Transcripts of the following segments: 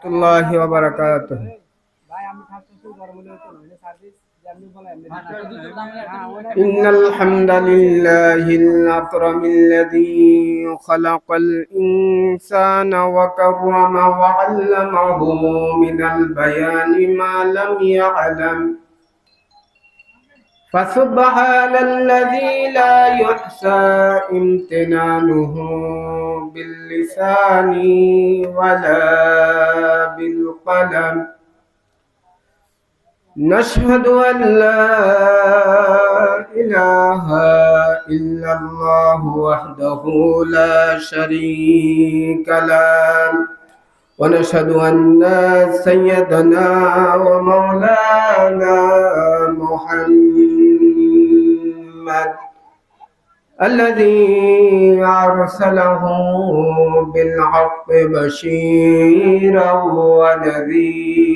الله وبركاته. إن الحمد لله الأكرم الذي خلق الإنسان وكرم وعلمه من البيان ما لم يعلم، فسبحان الذي لا يحصى امتنانه باللسان ولا بالقلم. نشهد أن لا إله إلا الله وحده لا شريك له، ونشهد أن سيدنا ومولانا محمد الذي أرسله بالحق بشيرا ونذيرا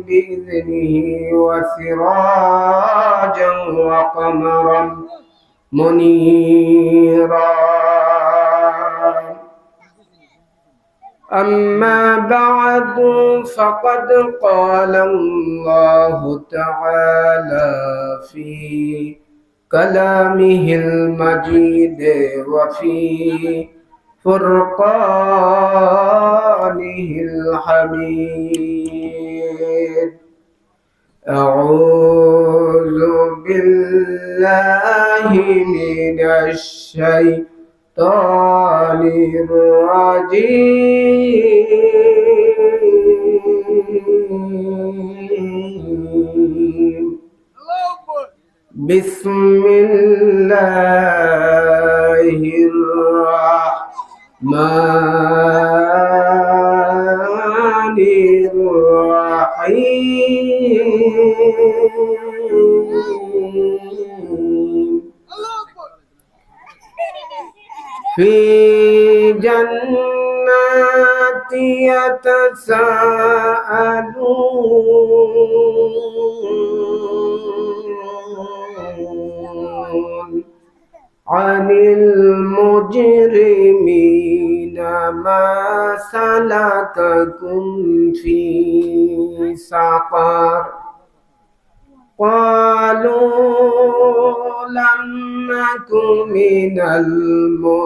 بإذنه وسراجا وقمرا منيرا. أما بعد فقد قال الله تعالى في كلامه المجيد وفي فرقانه الحميد. أعوذ بالله من الشيطان الرجيم. بسم الله الرحمن الرحيم. في جنات يتساءلون عن المجرمين ما سلككم في سقر؟ قالوا لم نك من المصلين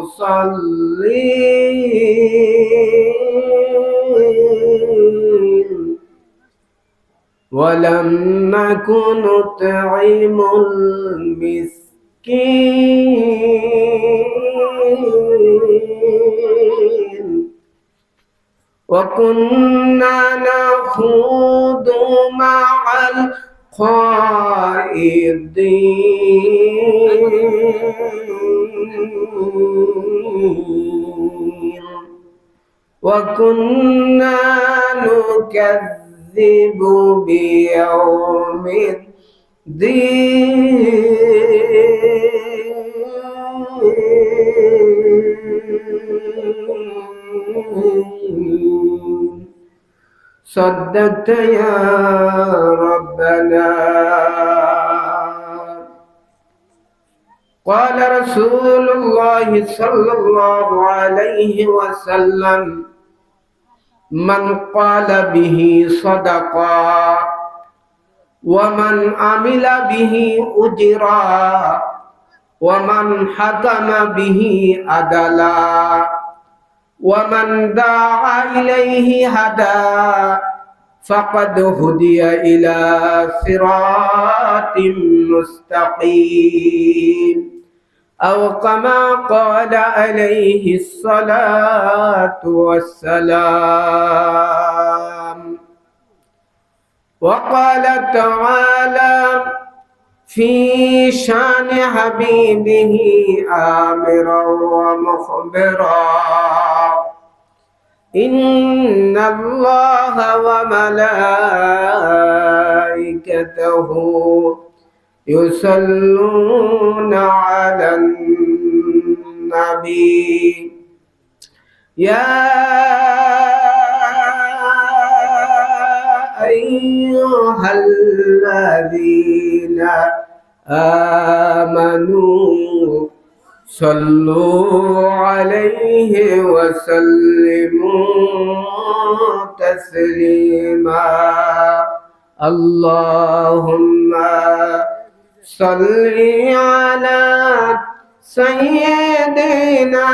ولم نك نطعم المسكين وكنا نخوض مع الخائضين وكنا نكذب بيوم الدين. صدقت يا ربنا. قال رسول الله صلى الله عليه وسلم: من قال به صدقا ومن عمل به أجرا ومن حكم به عدلا ومن دعا إليه هدى فقد هدي إلى صراط مستقيم، أو كما قال عليه الصلاة والسلام. وقال تعالى في شان حبيبه آمرا ومخبرا: إن الله وملائكته يصلون على النبي يا أيها الذين آمنوا صلوا عليه وسلموا تسليما اللهم صل على سيدنا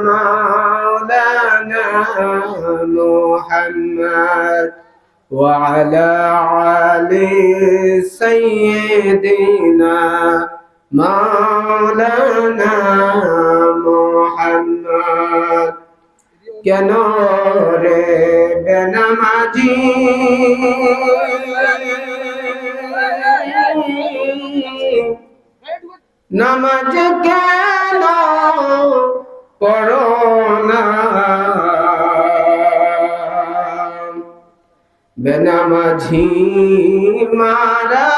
مولانا محمد وعلى آل سيدنا مولانا محمد কেন রে বেনামাজি নামাজ কেন পড়ো না বেনামাজি মারা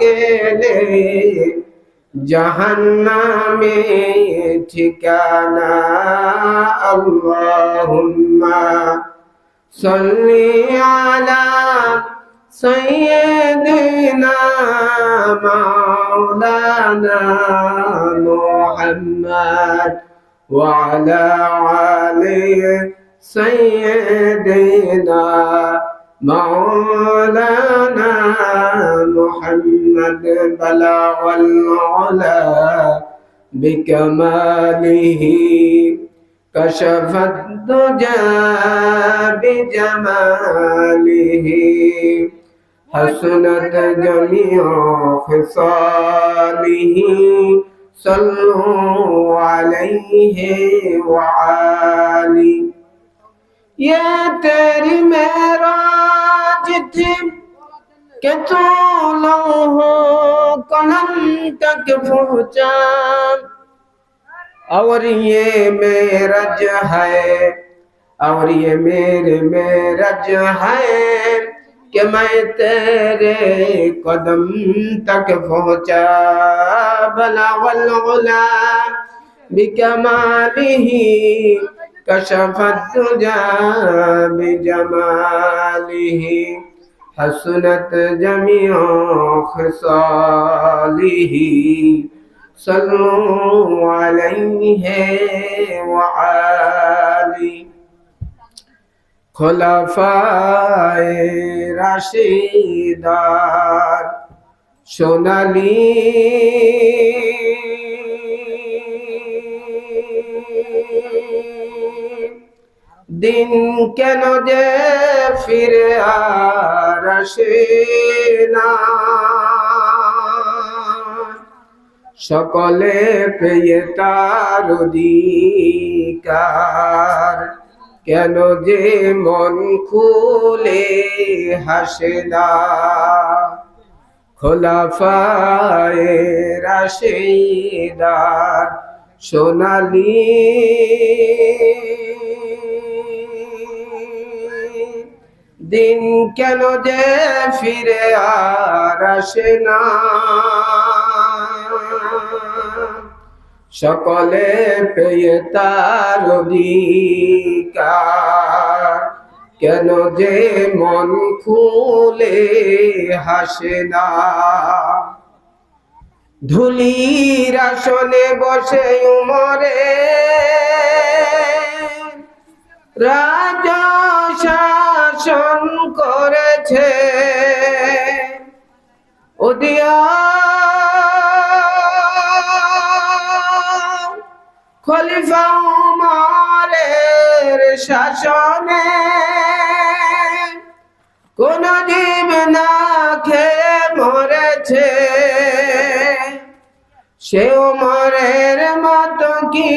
গেলে জাহান্নামে ঠিকানা আল্লাহুম্মা সাল্লি আলা সাইয়্যিদিনা মাওলানা মুহাম্মদ ওয়া আলা আলি সাইয়্যিদিনা مولانا محمد بلغ العلا بكماله كشف الدجى بجماله حسنت جميع خصاله صلوا عليه وعلي ये तेरी मेराज थी कि तू लौहो कलम तक पहुँचा और ये मेरज है और ये मेरे मेरज है कि मैं तेरे कदम तक पहुँचा भला वल्ला बिकमालिही كشف الدجى بجماله حسنت جميع خصاله صلوا عليه وعلي خلفاء রাশিদার সোনালী দিন কেন যে ফিরে আর আসে না সকলে পেয়ে তার অধিকার কেন যে মন খুলে হাসে না খোলাফায়ে রাশিদার সোনালী দিন কেন যে ফিরে আর আসে না সকলে পেয়ে তার অধিকার কেন যে মন খুলে হাসে না ধুলির আসনে বসে উমরে রাজা শাসন করেছে ওদিয়া খলিফা উমরের শাসনে কোন জীব না খেয়ে মরেছে সে উমরের মতো কি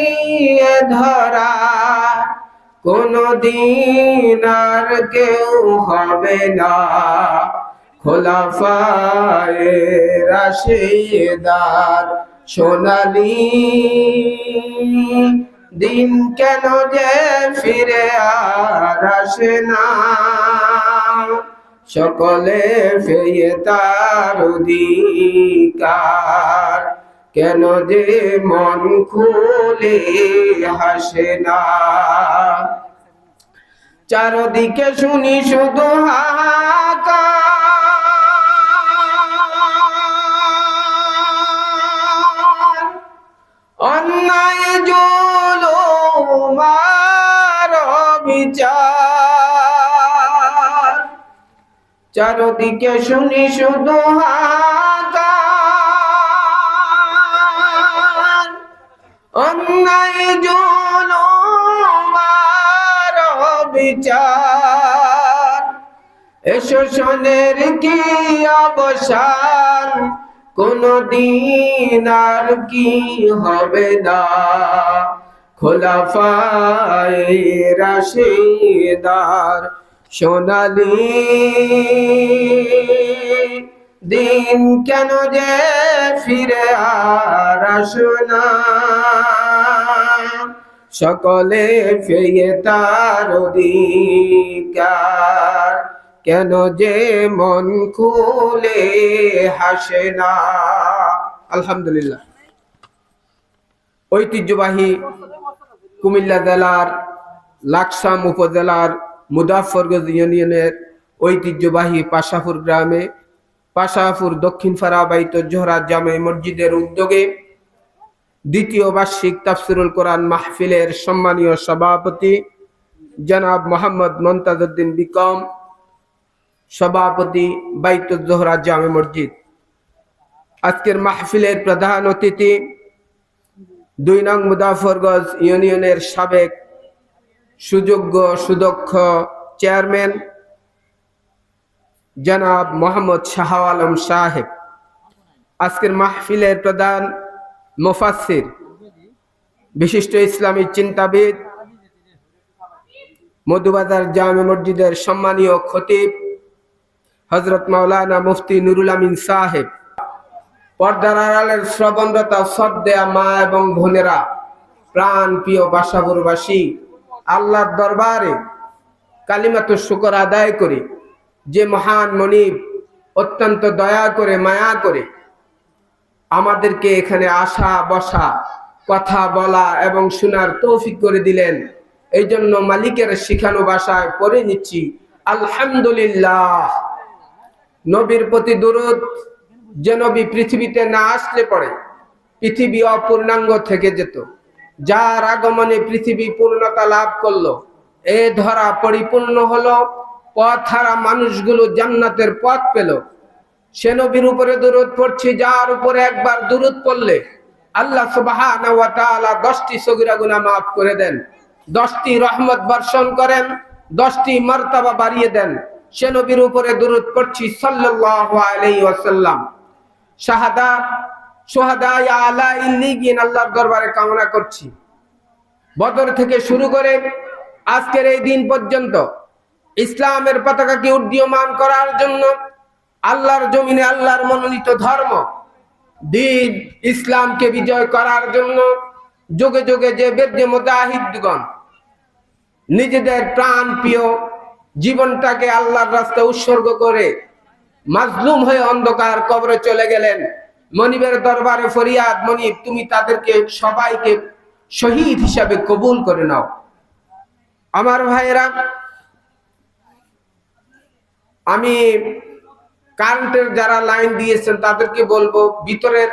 ধরা কোনদিন আর কেউ হবে না খোলাফায়ে রাশিদার সোনালী দিন কেন যে ফিরে আর আসে না সকলে পেয়ে তার অধিকার কেন যে মন খুলে হাসে না চারদিকে শুনি শুধু হাহাকার অন্যায় জুলুম আর বিচার, চারদিকে শুনি শুধু হাহাকার। অন্যায় জুলুম আর বিচার, এ শোষণের কি অবসান, কোনদিন আর কি হবে না। খোলাফায়ে রাশিদার সোনালী দিন কেন যে ফিরে আর আসে না। সকলে পেয়ে তার অধিকার, কেন যে মন খুলে হাসে না। আলহামদুলিল্লাহ। ঐতিহ্যবাহী কুমিল্লা জেলার লাকসাম উপজেলার মুজাফফরগঞ্জ ইউনিয়নের ঐতিহ্যবাহী পাশাপুর গ্রামে পাশাপুর দক্ষিণ পাড়া বাইতুল জোহরা জামে মসজিদের উদ্যোগে দ্বিতীয় বার্ষিক তাফসিরুল কোরআন মাহফিলের সম্মানীয় সভাপতি জনাব মোহাম্মদ মমতাজউদ্দিন বিকম, সভাপতি বাইতুল জোহরা জামে মসজিদ। আজকের মাহফিলের প্রধান অতিথি ২ নং মুজাফফরগঞ্জ ইউনিয়নের সাবেক সুযোগ্য সুদক্ষ চেয়ারম্যান জনাব মোহাম্মদ শাহ আলম সাহেব। আজকের মাহফিলের প্রধান মুফাসসির, বিশিষ্ট ইসলামী চিন্তাবিদ, মধুবাজার জামে মসজিদের সম্মানীয় খতিব হযরত মাওলানা মুফতি নুরুল আমিন সাহেব, পর্দার আড়ালের শ্রবণরত শ্রদ্ধেয় মা এবং বোনেরা, প্রাণ প্রিয় বাসাপুরবাসী, আল্লাহর দরবারে কালিমাতু শুকর আদায় করি যে মহান মনিব অত্যন্ত দয়া করে মায়া করে আমাদেরকে এখানে আসা বসা কথা বলা এবং শোনার তৌফিক করে দিলেন। এই জন্য মালিকের শিখানো ভাষায় পড়ে নিচ্ছি আলহামদুলিল্লাহ। নবীর প্রতি দরুদ। যে নবী পৃথিবীতে না আসলে পরে পৃথিবী অপূর্ণাঙ্গ থেকে যেত, যার আগমনে পৃথিবী পূর্ণতা লাভ করলো, এ ধরা পরিপূর্ণ হলো, পথ হারা মানুষগুলো জান্নাতের পথ পেল। সে নবীর উপরে দরুদ পড়ছি যার উপরে একবার দরুদ পড়লে আল্লাহ সুবহানাহু ওয়া তাআলা 10টি সগীরা গুনাহ মাফ করে দেন, 10টি রহমত বর্ষণ করেন, 10টি মার্তাবা বাড়িয়ে দেন। সে নবীর উপরে দরুদ পড়ছি সাল্লাল্লাহু আলাইহি ওয়াসাল্লাম। শাহাদাত শুহাদা আলা ইল্লিয়িন আল্লাহর দরবারে কামনা করছি। বদর থেকে শুরু করে আজকের এই দিন পর্যন্ত ইসলামের পতাকাকে উড্ডীয়মান করার জন্য আল্লাহর জমিনে আল্লাহর মনোনীত ধর্ম দ্বীন ইসলামকে বিজয় করার জন্য যুগে যুগে যে বীর মুজাহিদগণ নিজেদের প্রাণ প্রিয় জীবনটাকে আল্লাহর রাস্তায় উৎসর্গ করে মাজলুম হয়ে অন্ধকার কবরে চলে গেলেন, মনিবের দরবারে ফরিয়াদ, মনিব তুমি তাদেরকে সবাইকে শহীদ হিসাবে কবুল করে নাও। আমার ভাইয়েরা, আমি কারেন্টের যারা লাইন দিয়েছেন তাদেরকে বলবো ভিতরের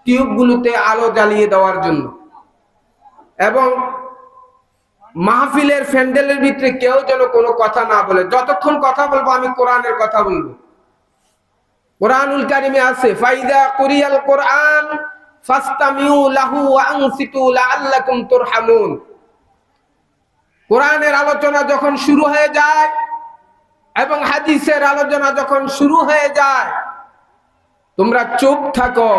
টিউবগুলোতে আলো জ্বালিয়ে দেওয়ার জন্য, এবং মাহফিলের প্যান্ডেলের ভিতরে কেউ যেন কোনো কথা না বলে। যতক্ষণ কথা বলবো আমি কোরআনের কথা বলবো। কোরআনুল কারিমে আছে ফাইদা কুরিয়াল কোরআন ফাসতামিউ লাহু ওয়া আনসিতু লাআল্লাকুম তুরহামুন। কোরআনের আলোচনা যখন শুরু হয়ে যায় এবং হাদিসের আলোচনা যখন শুরু হয়ে যায়, তোমরা চুপ থাকো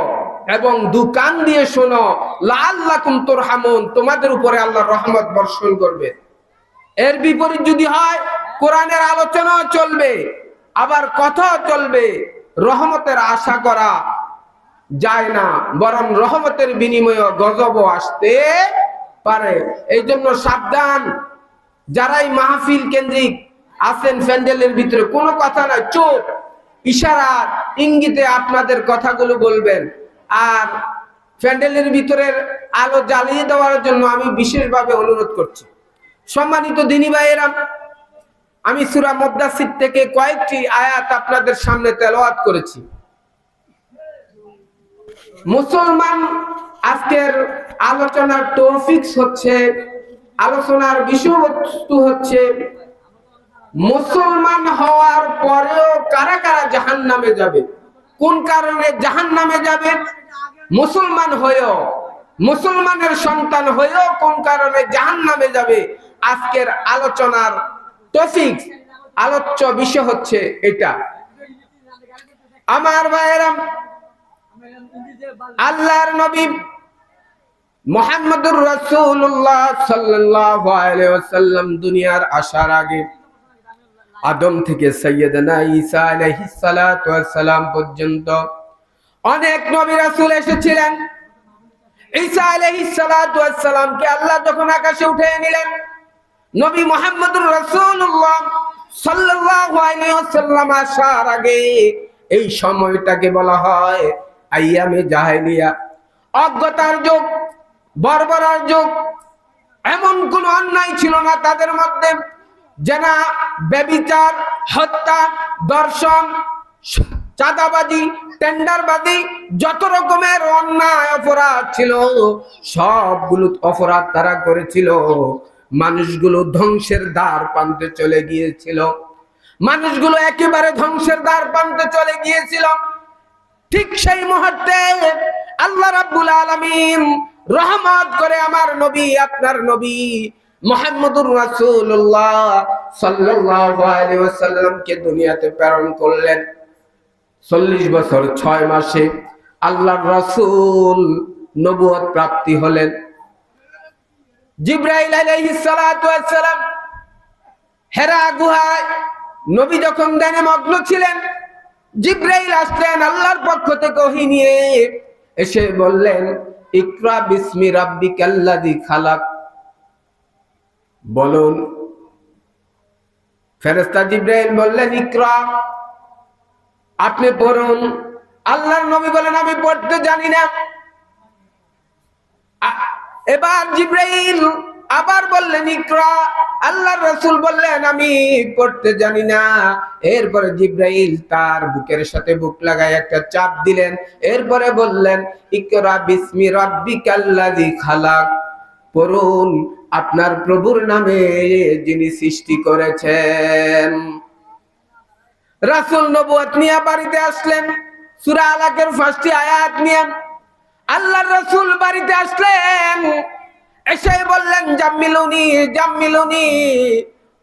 এবং দুকান দিয়ে শোনো, লাআল্লাকুম তুরহামুন, তোমাদের উপরে আল্লাহর রহমত বর্ষণ করবে। এর বিপরীত যদি হয়, কোরআনের আলোচনা চলবে আবার কথা চলবে, রহমতের আশা করা যায় না, বরং রহমতের বিনিময়ে গজবও আসতে পারে। এই জন্য সাবধান, যারাই মাহফিল কেন্দ্রিক আছেন প্যান্ডেলের ভিতরে কোনো কথা নাই, চুপ, ইশারা ইঙ্গিতে আপনাদের কথাগুলো বলবেন। আর প্যান্ডেলের ভিতরের আলো জ্বালিয়ে দেওয়ার জন্য আমি বিশেষভাবে অনুরোধ করছি। সম্মানিত দিনী ভাইয়েরা, আমি সূরা মুদ্দাসির থেকে কয়েকটি আয়াত আপনাদের সামনে তেলাওয়াত করেছি। মুসলমান আজকের আলোচনার টপিকস হচ্ছে, আলোচনার বিষয়বস্তু হচ্ছে মুসলমান হওয়ার পরেও কারা কারা জাহান্নামে যাবে, কোন কারণে জাহান্নামে যাবে, মুসলমান হয়েও, মুসলমানের সন্তান হয়েও কোন কারণে জাহান্নামে যাবে। আজকের আলোচনার টপিক, আলোচ্য বিষয় হচ্ছে এটা। আমার ভাইয়েরা, আল্লাহর নবী মুহাম্মদুর রাসূলুল্লাহ সাল্লাল্লাহু আলাইহি ওয়াসাল্লাম দুনিয়ার আসার আগে আদম থেকে সাইয়্যিদানা ঈসা আলাইহিস সালাতু ওয়াস সালাম পর্যন্ত অনেক নবী রাসূল এসেছিলেন। ঈসা আলাইহিস সালাতু ওয়াস সালামকে আল্লাহ যখন আকাশে উঠিয়ে নিলেন, নবী মুহাম্মদুর রাসূলুল্লাহ সাল্লাল্লাহু আলাইহি ওয়াসাল্লাম আসার আগে এই সময়টাকে বলা হয় আইয়ামে জাহেলিয়া, অজ্ঞতার যুগ, বর্বরার যুগ। এমন কোন অন্যায় ছিল না তাদের মধ্যে, জেনা, ব্যভিচার, হত্যা, ধর্ষণ, চাঁদাবাজি, টেন্ডারবাজি, যত রকমের অন্যায় অপরাধ ছিল সবগুলো অপরাধ তারা করেছিল। মানুষগুলো ধ্বংসের দ্বার প্রান্তে চলে গিয়েছিল, মানুষগুলো একেবারে ধ্বংসের দ্বার প্রান্তে চলে গিয়েছিল। ঠিক সেই মুহূর্তে আল্লাহ রাব্বুল আলামিন রহমত করে আমার নবী, আপনার নবী মুহাম্মদুর রাসূলুল্লাহ সাল্লাল্লাহু আলাইহি ওয়াসাল্লামকে দুনিয়াতে প্রেরণ করলেন। 40 বছর 6 মাসে আল্লাহর রাসূল নবুয়ত প্রাপ্তি হলেন। জিবরাইল আলাইহিস সালাতু ওয়াস সালাম হেরা গুহায় নবী যখন ধ্যানে মগ্ন ছিলেন, জিবরাইল আসলেন আল্লাহর পক্ষ থেকে ওহী নিয়ে, এসে বললেন ইকরা বিসমি রাব্বিকাল্লাযী খালাক। বলুন, ফেরেশতা জিবরাইল বললেন ইকরা, আপনি পড়ুন। আল্লাহর নবী বলেন আমি পড়তে জানি না। এবার জিবরাইল আবার বললেন ইকরা, আল্লাহর রাসূল বললেন আমি পড়তে জানি না। এরপরে জিবরাইল তার বুকের সাথে বুক লাগায় একটা চাপ দিলেন, এরপরে বললেন ইকরা বিসমি রাব্বিকাল্লাযী খালাক, পড়ুন আপনার প্রভুর নামে যিনি সৃষ্টি করেছেন। রাসূল নবুয়ত নিয়ে বাড়িতে আসলেন, সূরা আলাকের 5টি আয়াত নিয়ে আল্লাহর রাসূল বাড়িতে আসলেন, এসে বললেন জাম্মিলুনি জাম্মিলুনি,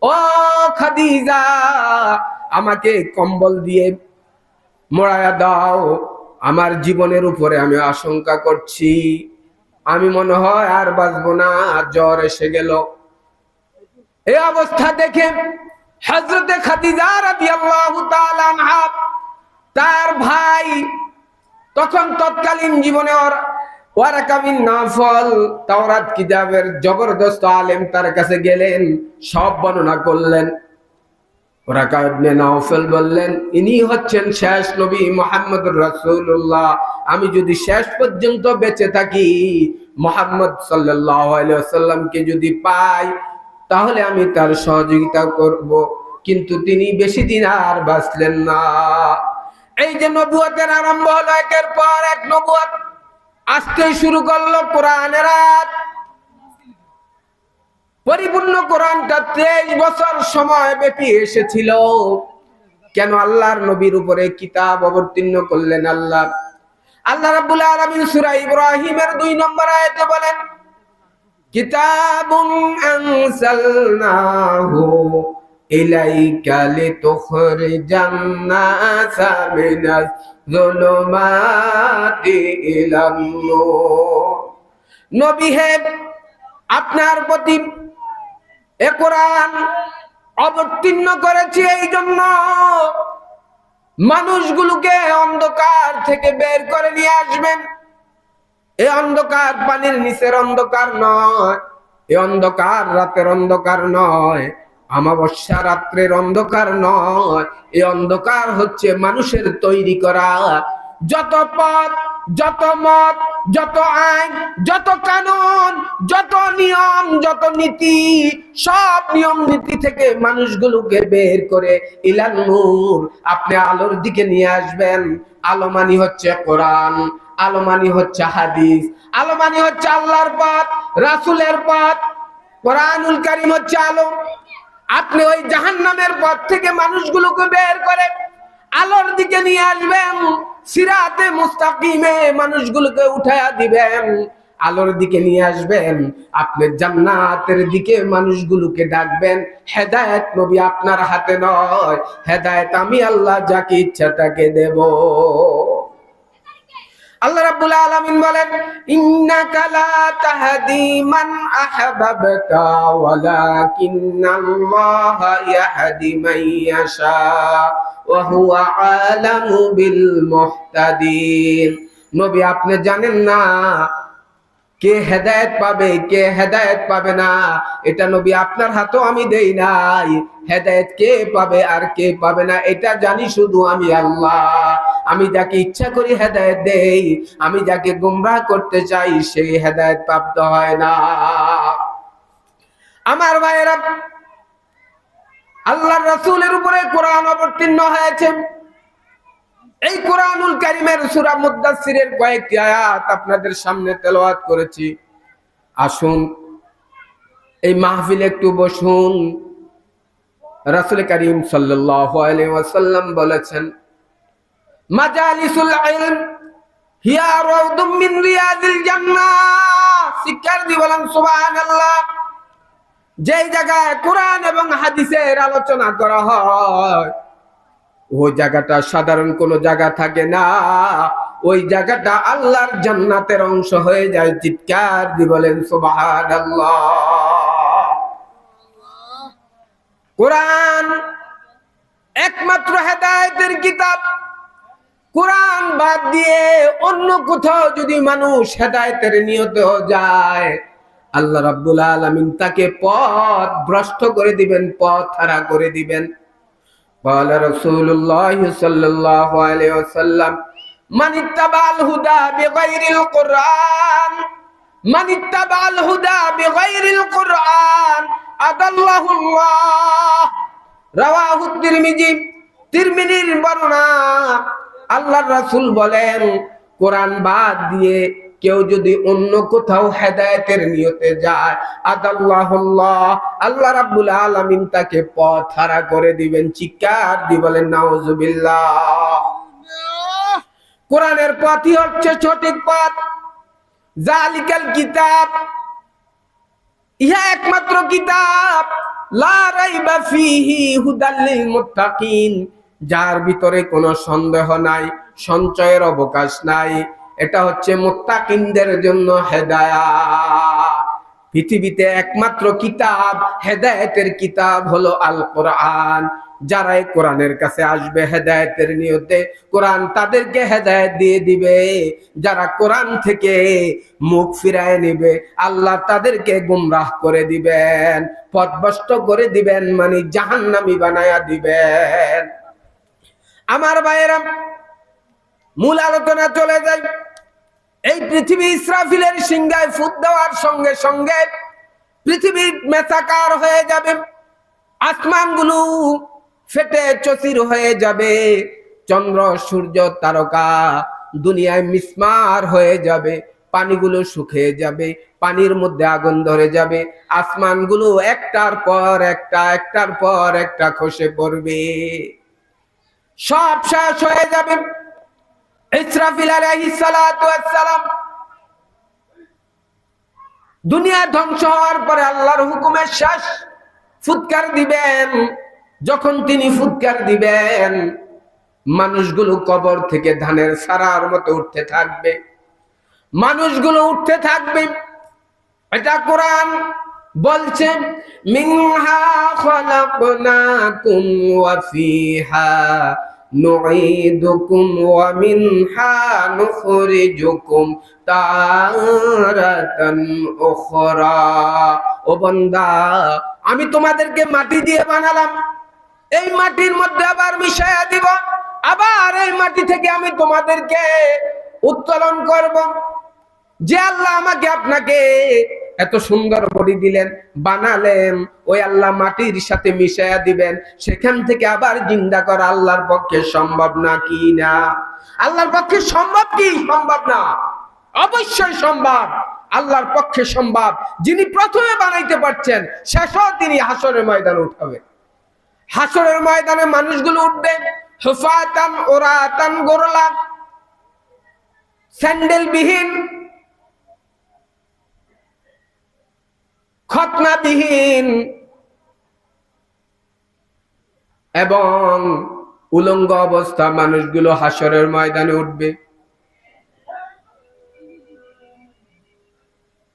ও খাদিজা আমাকে কম্বল দিয়ে মোড়ায়া দাও, আমার জীবনের উপরে আমি আশঙ্কা করছি, আমি মনে হয় আর বাঁচবো না, জ্বর এসে গেল। এই অবস্থা দেখে হযরতে খাদিজা রাদিয়াল্লাহু তাআলা আনহা, তার ভাই তখন তৎকালীন জীবনে ওয়ারাকা বিন নাফল তাওরাত কিতাবের জবরদস্ত আলেম, তার কাছে গেলেন, সব বর্ণনা করলেন। ওয়ারাকা ইবনে নাফল বললেন ইনি হচ্ছেন শেষ নবী মুহাম্মদুর রাসূলুল্লাহ, আমি যদি শেষ পর্যন্ত বেঁচে থাকি, মুহাম্মদ সাল্লাল্লাহু আলাইহি ওয়াসাল্লামকে যদি পাই, তাহলে আমি তার সহযোগিতা করব। কিন্তু তিনি বেশি দিন আর বাঁচলেন না। এই যে নবুয়তের আরম্ভ হলো, একের পর এক নবুয়ত আসতে শুরু করলো। কোরআনের আয়াত, পরিপূর্ণ কোরআনটা 23 বছর সময় ব্যাপী এসেছিল। কেন আল্লাহর নবীর উপরে কিতাব অবতীর্ণ করলেন আল্লাহ? আল্লাহ রাব্বুল আলামিন সূরা ইব্রাহিমের 2 নম্বর আয়াতে বলেন কিতাবুন আনসালনাহু ইলাইকা লিতুখরিজান নাসা মিনাজ যুলুমাতি ইলান নূর। নবী হে, আপনার প্রতি এ কোরআন অবতীর্ণ করেছি এই জন্য মানুষগুলোকে অন্ধকার থেকে বের করে নিয়ে আসবেন। এই অন্ধকার পানির নিচের অন্ধকার নয়, এই অন্ধকার রাতের অন্ধকার নয়, অমাবস্যা রাত্রের অন্ধকার নয়, এই অন্ধকার হচ্ছে মানুষের তৈরি করা যত পথ, যত মত, যত আইন, যত কানুন, যত নিয়ম, যত নীতি, সব নিয়ম নীতি থেকে মানুষগুলোকে বের করে ইলান নূর, আপনি আলোর দিকে নিয়ে আসবেন। আলো মানে হচ্ছে কোরআন, আলো মানে হচ্ছে হাদিস, আলো মানে হচ্ছে আল্লাহর পথ, রাসূলের পথ। কোরআনুল কারীম হচ্ছে আলো। আপনি ওই জাহান্নামের পথ থেকে মানুষগুলোকে বের করে আলোর দিকে নিয়ে আসবেন, সিরাতে মুস্তাকিমে মানুষগুলোকে উঠায়া দিবেন, আলোর দিকে নিয়ে আসবেন, আপনি জান্নাতের দিকে মানুষগুলোকে ডাকবেন। হেদায়েত নবী আপনার হাতে নয়, হেদায়েত আমি আল্লাহ যাকে ইচ্ছা তাকে দেব। আল্লাহ রাব্বুল আলামিন বলেন, ইন্নাকা লা তাহদি মান আহবাবতা ওয়ালাকিন্নাল্লাহা ইয়াহদি মান ইয়াশা ওয়া হুয়া আলামু বিল মুহতাদিন। নবী আপনি জানেন না কে হেদায়েত পাবে কে হেদায়েত পাবে না, এটা নবী আপনার হাতেও আমি দেই নাই। হেদায়েত কে পাবে আর কে পাবে না এটা জানি শুধু আমি আল্লাহ। আমি যাকে ইচ্ছা করি হেদায়েত দেই, আমি যাকে গোমরাহ করতে চাই সেই হেদায়েত প্রাপ্ত হয় না। আমার ভাইয়েরা, আল্লাহর রাসূলের উপরে কোরআন অবতীর্ণ হয়েছে। এই কোরআনুল কারীমের সূরা মুদ্দাসসিরের কয়েকটি আয়াত আপনাদের সামনে তেলাওয়াত করেছি। আসুন এই মাহফিলে একটু বসুন। রাসূল কারীম সাল্লাল্লাহু আলাইহি ওয়াসাল্লাম বলেছেন, মাজালিসুল ইলম হিয়া রাউদুম মিন রিয়াদিল জান্নাহ। শিক্ষার্থী বলেন সুবহানাল্লাহ। যেই জায়গায় কোরআন এবং হাদিসের আলোচনা করা হয় ওই জায়গাটা সাধারণ কোনো জায়গা থাকে না, ওই জায়গাটা আল্লাহর জান্নাতের অংশ হয়ে যায়। চিৎকার দিয়ে বলেন সুবহানাল্লাহ। কোরআন একমাত্র হেদায়েতের কিতাব। কোরআন বাদ দিয়ে অন্য কোথাও যদি মানুষ হেদায়েতের নিয়তে যায়, আল্লাহ রাব্বুল আলামিন তাকে পথ ভ্রষ্ট করে দিবেন, পথ হারা করে দিবেন। قال رسول الله صلى الله عليه وسلم من اتبع الهدى بغير القرآن من اتبع الهدى بغير القرآن أضله الله رواه الترمذي। তিরমিজির বর্ণনা। আল্লাহর রাসূল বলেন, কোরআন বাদ দিয়ে কেউ যদি অন্য কোথাও হেদায়েতের নিয়তে যায়, আদাল্লাহুল্লাহ, আল্লাহ রাব্বুল আলামিন তাকে পথ হারা করে দিবেন। চিৎকার দিয়ে বলেন নাউজুবিল্লাহ। কোরআনের পথই হচ্ছে সঠিক পথ। জালিকাল কিতাব, ইহা একমাত্র কিতাব, লা রাইবা ফীহি হুদাল লিল মুত্তাকিন, যার ভিতরে কোনো সন্দেহ নাই, সঞ্চয়ের অবকাশ নাই। এটা হচ্ছে মুত্তাকিনদের জন্য হেদায়েত। পৃথিবীতে একমাত্র কিতাব, হেদায়েতের কিতাব হলো আল কোরআন। যারা এই কোরআনের কাছে আসবে হেদায়েতের নিয়তে, কোরআন তাদেরকে হেদায়েত দিয়ে দিবে। যারা কোরআন থেকে মুখ ফিরায় নেবে, আল্লাহ তাদেরকে গুমরাহ করে দিবেন, পথভ্রষ্ট করে দিবেন, মানে জাহান্নামী বানায়া দিবেন। আমার ভাইয়েরা, মূল আলোচনা চলে যায়। এই পৃথিবী ইসরাফিলের সিংহায় ফুৎ দেওয়ার সঙ্গে সঙ্গে পৃথিবী মেসাকার হয়ে যাবে, আসমানগুলো ফেটে চচির হয়ে যাবে, চন্দ্র সূর্য তারকা দুনিয়ায় মিসমার হয়ে যাবে, পানিগুলো শুকিয়ে যাবে, পানির মধ্যে আগুন ধরে যাবে, আসমানগুলো একটার পর একটা একটার পর একটা খসে পড়বে, সব শেষ হয়ে যাবে। ইসরাফিল আলাইহিস সালাতু ওয়াস সালাম দুনিয়া ধ্বংস হওয়ার পরে আল্লাহর হুকুমে শেষ ফুৎকার দিবেন। যখন তিনি ফুৎকার দিবেন, মানুষগুলো কবর থেকে ধানের সারার মতো উঠতে থাকবে, মানুষগুলো উঠতে থাকবে। এটা কোরআন বলছে, মিনহা খালাকনাকুম ওয়া ফিহা নুঈদুকুম ওয়া মিনহা নুখরিজুকুম তারাতান উখরা। ও বান্দা, আমি তোমাদেরকে মাটি দিয়ে বানালাম, এই মাটির মধ্যে আবার মিশায়া দিব, আবার এই মাটি থেকে আমি তোমাদেরকে উত্তোলন করব। যে আল্লাহ আমাকে আপনাকে এত সুন্দর বডি দিলেন, বানালেন, ওই আল্লাহ মাটির সাথে মিশায়া দিবেন, সেখান থেকে আবার জিন্দা করা আল্লাহর পক্ষে সম্ভব নাকি না? আল্লাহর পক্ষে সম্ভব কি? সম্ভব না। অবশ্যই সম্ভব, আল্লাহর পক্ষে সম্ভব। যিনি প্রথমে বানাইতে পারছেন, শেষও তিনি হাসরের ময়দানে উঠাবেন। হাসরের ময়দানে মানুষগুলো উঠবে হুফাতান ওরাতান গোরলা, স্যান্ডেলবিহীন, খতনাবিহীন এবং উলঙ্গ অবস্থা মানুষগুলো হাসরের ময়দানে উঠবে।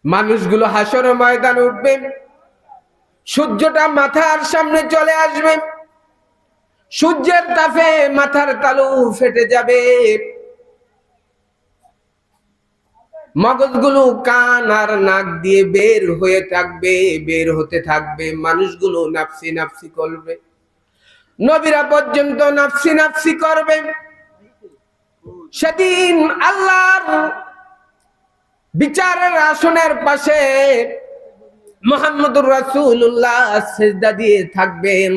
মানুষগুলো হাসরের ময়দানে উঠবে, সূর্যটা মাথার সামনে চলে আসবে, সূর্যের তাপে মাথার তালু ফেটে যাবে, মগজগুলো কান আর নাক দিয়ে বের হতে থাকবে। মানুষগুলো নাফসি নাফসি করবে, নবীরা পর্যন্ত নাফসি নাফসি করবে। সেদিন আল্লাহর বিচারের আসনের পাশে মুহাম্মদুর রাসূলুল্লাহ সিজদা দিয়ে থাকবেন,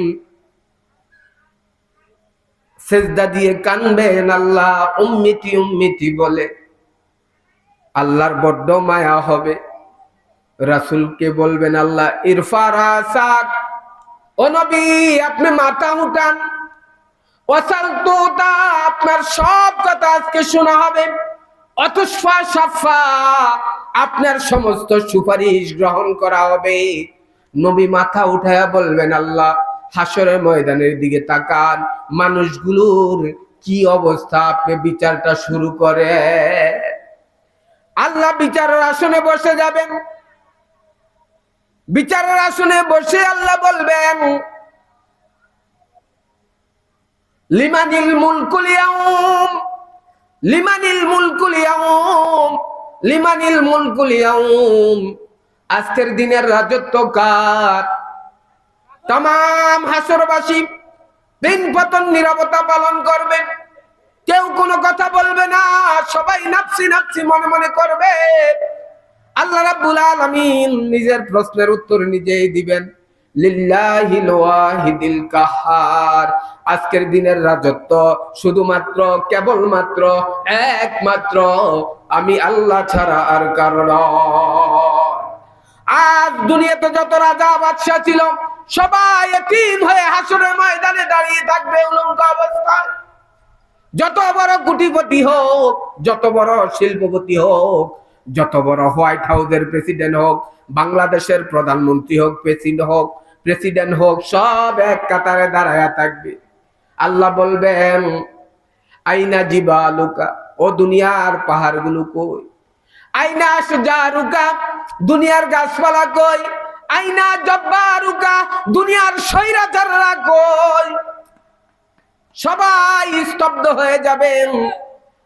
সিজদা দিয়ে কানবেন, আল্লাহ উম্মতি উম্মতি বলে। আল্লাহর বড্ড মায়া হবে, রাসূলকে বলবেন আল্লাহ ইরফা রাসাক, ও নবী আপনি মাথা উঠান, ওয়াসালতু তা আপনার সব কথা আজকে শোনা হবে, অতুশফা শাফা আপনার সমস্ত সুপারিশ গ্রহণ করা হবে। নবী মাথা উঠায়া বলবেন আল্লাহ হাসরের ময়দানের দিকে তাকান, মানুষগুলোর কি অবস্থা, আপনি বিচারটা শুরু করে। আল্লাহ বিচারের আসনে বসে যাবেন, বিচারের আসনে বসে আল্লাহ বলবেন লিমানিল মুলকুল ইয়াউম, লিমানিল মুলকুল ইয়াউম, লিমানিল মুলকুল ইয়াউম, আজকের দিনের রাজত্ব কার? तमाम হাসরবাসী দিন পতন নীরবতা পালন করবে, কেউ কোনো কথা বলবে না, সবাই নাফসি নাফসি মনে মনে করবে। আল্লাহ রাব্বুল আলামিন নিজের প্রশ্নের উত্তর নিজেই দিবেন, লিল্লাহিল ওয়াহিদিল কাহার, আজকের দিনের রাজত্ব শুধুমাত্র কেবলমাত্র একমাত্র আমি আল্লাহ ছাড়া আর কারো নয়। আজ দুনিয়াতে যত রাজা বাদশা ছিল সবাই এতিম হয়ে হাসরের ময়দানে দাঁড়িয়ে থাকবে উলঙ্গ অবস্থায়। যত বড় কোটিপতি হোক, যত বড় শিল্পপতি হোক, যত বড় হোয়াইট হাউসের প্রেসিডেন্ট হোক, বাংলাদেশের প্রধানমন্ত্রী হোক, প্রেসিডেন্ট হোক, সব এক কাতারে দাঁড়ায়া থাকবে। আল্লাহ বলবেন আইনা জিবালুকা, ও দুনিয়ার পাহাড়গুলো কই? আইনা আশজারুকা, দুনিয়ার গাছপালা কই? আইনা জব্বারুকা, দুনিয়ার স্বৈরাচাররা কই? সবাই স্তব্ধ হয়ে যাবেন,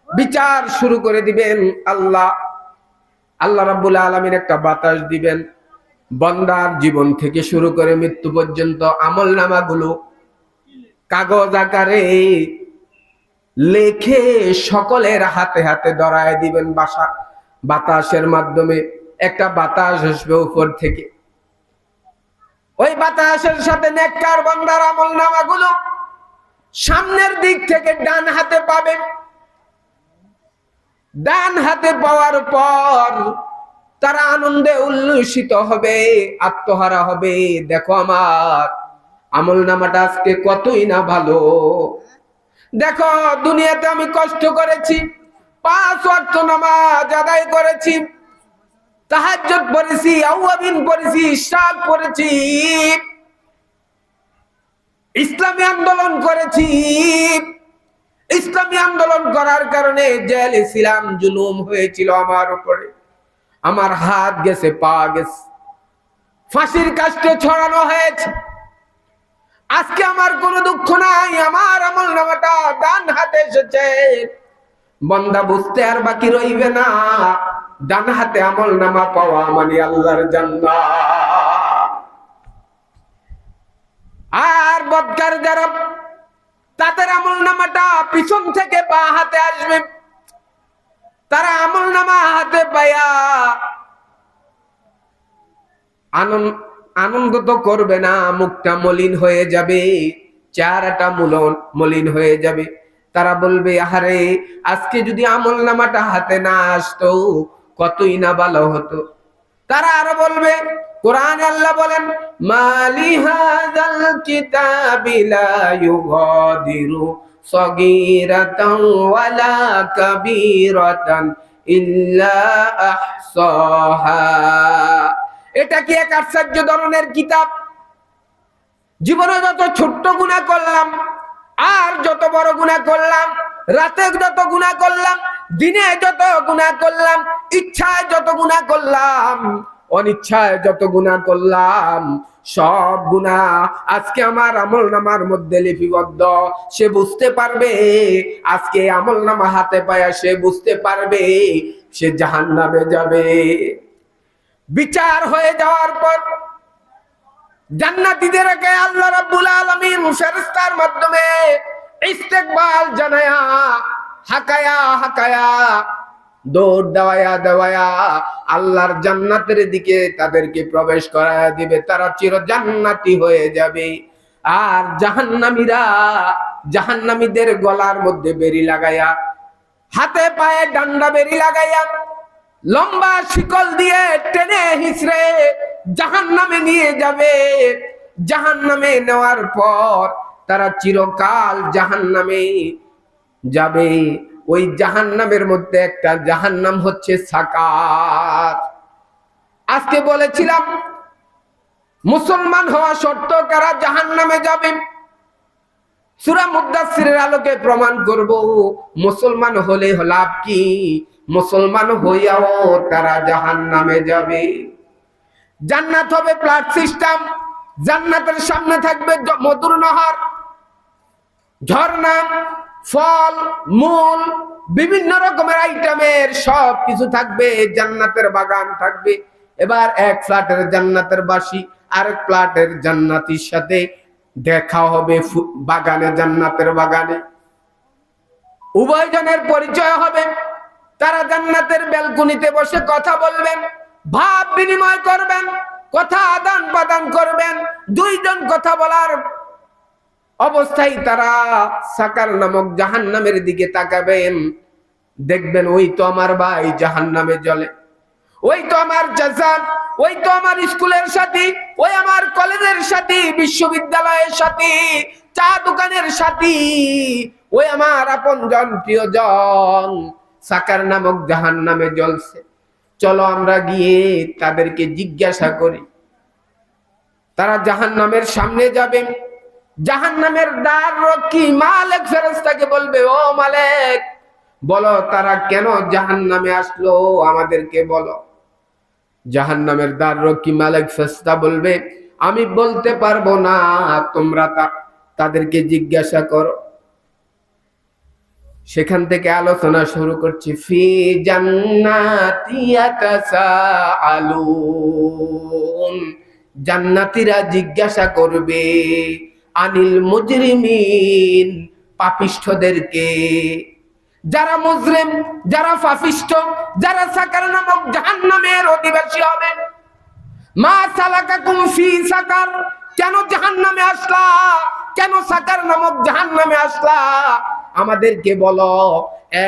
বিচার শুরু করে দিবেন। আল্লাহ রাব্বুল আলামিন একটা বাতাস দিবেন, বান্দার জীবন থেকে শুরু করে মৃত্যু পর্যন্ত আমলনামাগুলো কাগজ আকারে লেখে সকলের হাতে হাতে ধরায় দিবেন। বাতাসের মাধ্যমে একটা বাতাস আসবে উপর থেকে, ওই বাতাসের সাথে নেককার বান্দার আমলনামাগুলো সামনের দিক থেকে ডান হাতে পাবেন। ডান হাতে পাওয়ার পর তারা আনন্দে উল্লসিত হবে, আত্মহারা হবে। দেখো আমার আমলনামাটা আজকে কতই না ভালো, দেখো দুনিয়াতে আমি কষ্ট করেছি, 5 ওয়াক্ত নামাজ আদায় করেছি, তাহাজ্জুদ পড়েছি, আওয়াবিন পড়েছি, ইশরাক পড়েছি, ইসলামী আন্দোলন করেছি। ইসলামী আন্দোলন করার কারণে জেলে ছিলাম, জুলুম হয়েছিল আমার উপরে, আমার হাত গেছে, পা গেছে, ফাঁসির কাস্টে ছড়ানো হয়েছে। আজকে আমার কোনো দুঃখ নাই, আমার আমলনামাটা ডান হাতে এসেছে। বান্দা বুঝতে আর বাকি রইবে না, ডান হাতে আমলনামা পাওয়া মানে আল্লাহর জান্নাত। আর বদকার যারা, তাদের আমলনামাটা পিছন থেকে বা হাতে আসবে, তারা আমলনামা হাতে পায়া আনন্দ তো করবে না, মুখটা মলিন হয়ে যাবে, চেহারাটা মলিন হয়ে যাবে। তারা বলবে, আহারে আজকে যদি আমল নামাটা হাতে না আসতো কতই না ভালো হতো। তারা আরো বলবে, কোরআনে আল্লাহ বলেন, মালি হাযাল কিতাবি লা ইউগাদিরু সগীরাতান ওয়ালা কাবীরাতান ইল্লা আহসাহা। এটা কি এক আশ্চর্য ধরনের কিতাব! জীবনে যত ছোট্ট গুনাহ করলাম আর যত বড় গুনাহ করলাম, রাতে যত গুনাহ করলাম, দিনে যত গুনাহ করলাম, ইচ্ছায় যত গুনাহ করলাম, অনিচ্ছায় যত গুনাহ করলাম, সব গুনাহ আজকে আমার আমলনামার মধ্যে লিপিবদ্ধ। সে বুঝতে পারবে, আজকে আমলনামা হাতে পায়া সে বুঝতে পারবে সে জাহান্নামে যাবে। বিচার হয়ে যাওয়ার পর জান্নাতীদেরকে আল্লাহ রাব্বুল আলামিন ফেরেশতার মাধ্যমে ইস্তেকবাল জানায়া হাকায়া হাকায়া দৌড় দেওয়ায়া আল্লাহর জান্নাতের দিকে তাদেরকে প্রবেশ করায়া দিবে। তারা চির জান্নাতি হয়ে যাবে। আর জাহান্নামীদের গলার মধ্যে বেড়ি লাগায়া, হাতে পায়ে ডান্ডা বেড়ি লাগাইয়া, লম্বা শিকল দিয়ে টেনে হিচড়ে জাহান্নামে নিয়ে যাবে। জাহান্নামে নেওয়ার পর তারা চিরকাল জাহান্নামে যাবে। ওই জাহান্নামের মধ্যে একটা জাহান্নাম হচ্ছে সাকার। আজকে বলেছিলাম মুসলমান হওয়া শর্ত কারা জাহান্নামে যাবে। সূরা মুদাসসিরের আলোকে প্রমাণ করব মুসলমান হলে লাভ কি, মুসলমান হইয়াও তারা জাহান্নামে যাবে। জান্নাত হবে ফ্ল্যাট সিস্টেম। জান্নাতের সামনে থাকবে মধুর নহর, ঝর্ণা, ফল মূল, বিভিন্ন রকমের আইটেমের সব কিছু থাকবে। জান্নাতের বাগান থাকবে। এবার এক ফ্ল্যাটের জান্নাতের বাসী আরেক ফ্ল্যাটের জান্নাতীর সাথে দেখা হবে বাগানে, জান্নাতের বাগানে। উভয়জনের পরিচয় হবে। তারা জান্নাতের ব্যালকনিতে বসে কথা বলবেন, ভাব বিনিময় করবেন, কথা আদান প্রদান করবেন। দুইজন কথা বলার অবস্থায় তারা সাকার নামক জাহান্নামের দিকে তাকাবেন। দেখবেন ওই তো আমার ভাই জাহান্নামে জ্বলে, ওই তো আমার চাচা, ওই তো আমার স্কুলের সাথী, ওই আমার কলেজের সাথী, বিশ্ববিদ্যালয়ের সাথী, চা দোকানের সাথী, ওই আমার আপনজন প্রিয়জন সাকার নামক জাহান্নামে জ্বলছে। চলো আমরা গিয়ে তাদেরকে জিজ্ঞাসা করি। তারা জাহান্নামের সামনে যাবে। জাহান্নামের দ্বার রক্ষী মালিক ফেরেশতাকে বলবে, ও মালিক, বলো তারা কেন জাহান্নামে আসলো, আমাদেরকে বলো। জাহান্নামের দ্বার রক্ষী মালিক ফেরেশতা বলবে, আমি বলতে পারবো না, তোমরা তাদেরকে জিজ্ঞাসা করো। সেখান থেকে আলোচনা শুরু করছি। ফি জান্নাতি ইয়াতাসাআলুন, জান্নাতীরা জিজ্ঞাসা করবে আনিল মুজরিমিন, পাপিষ্ঠদেরকে। যারা মুজরিম, যারা পাপিষ্ঠ, যারা সাকার নামক জাহান্নামের অধিবাসী হবে। মা সালাকাকুম ফি সাকার, কেন জাহান্নামে আসলা, কেন সাকার নামক জাহান্নামে আসলা, আমাদেরকে বলো।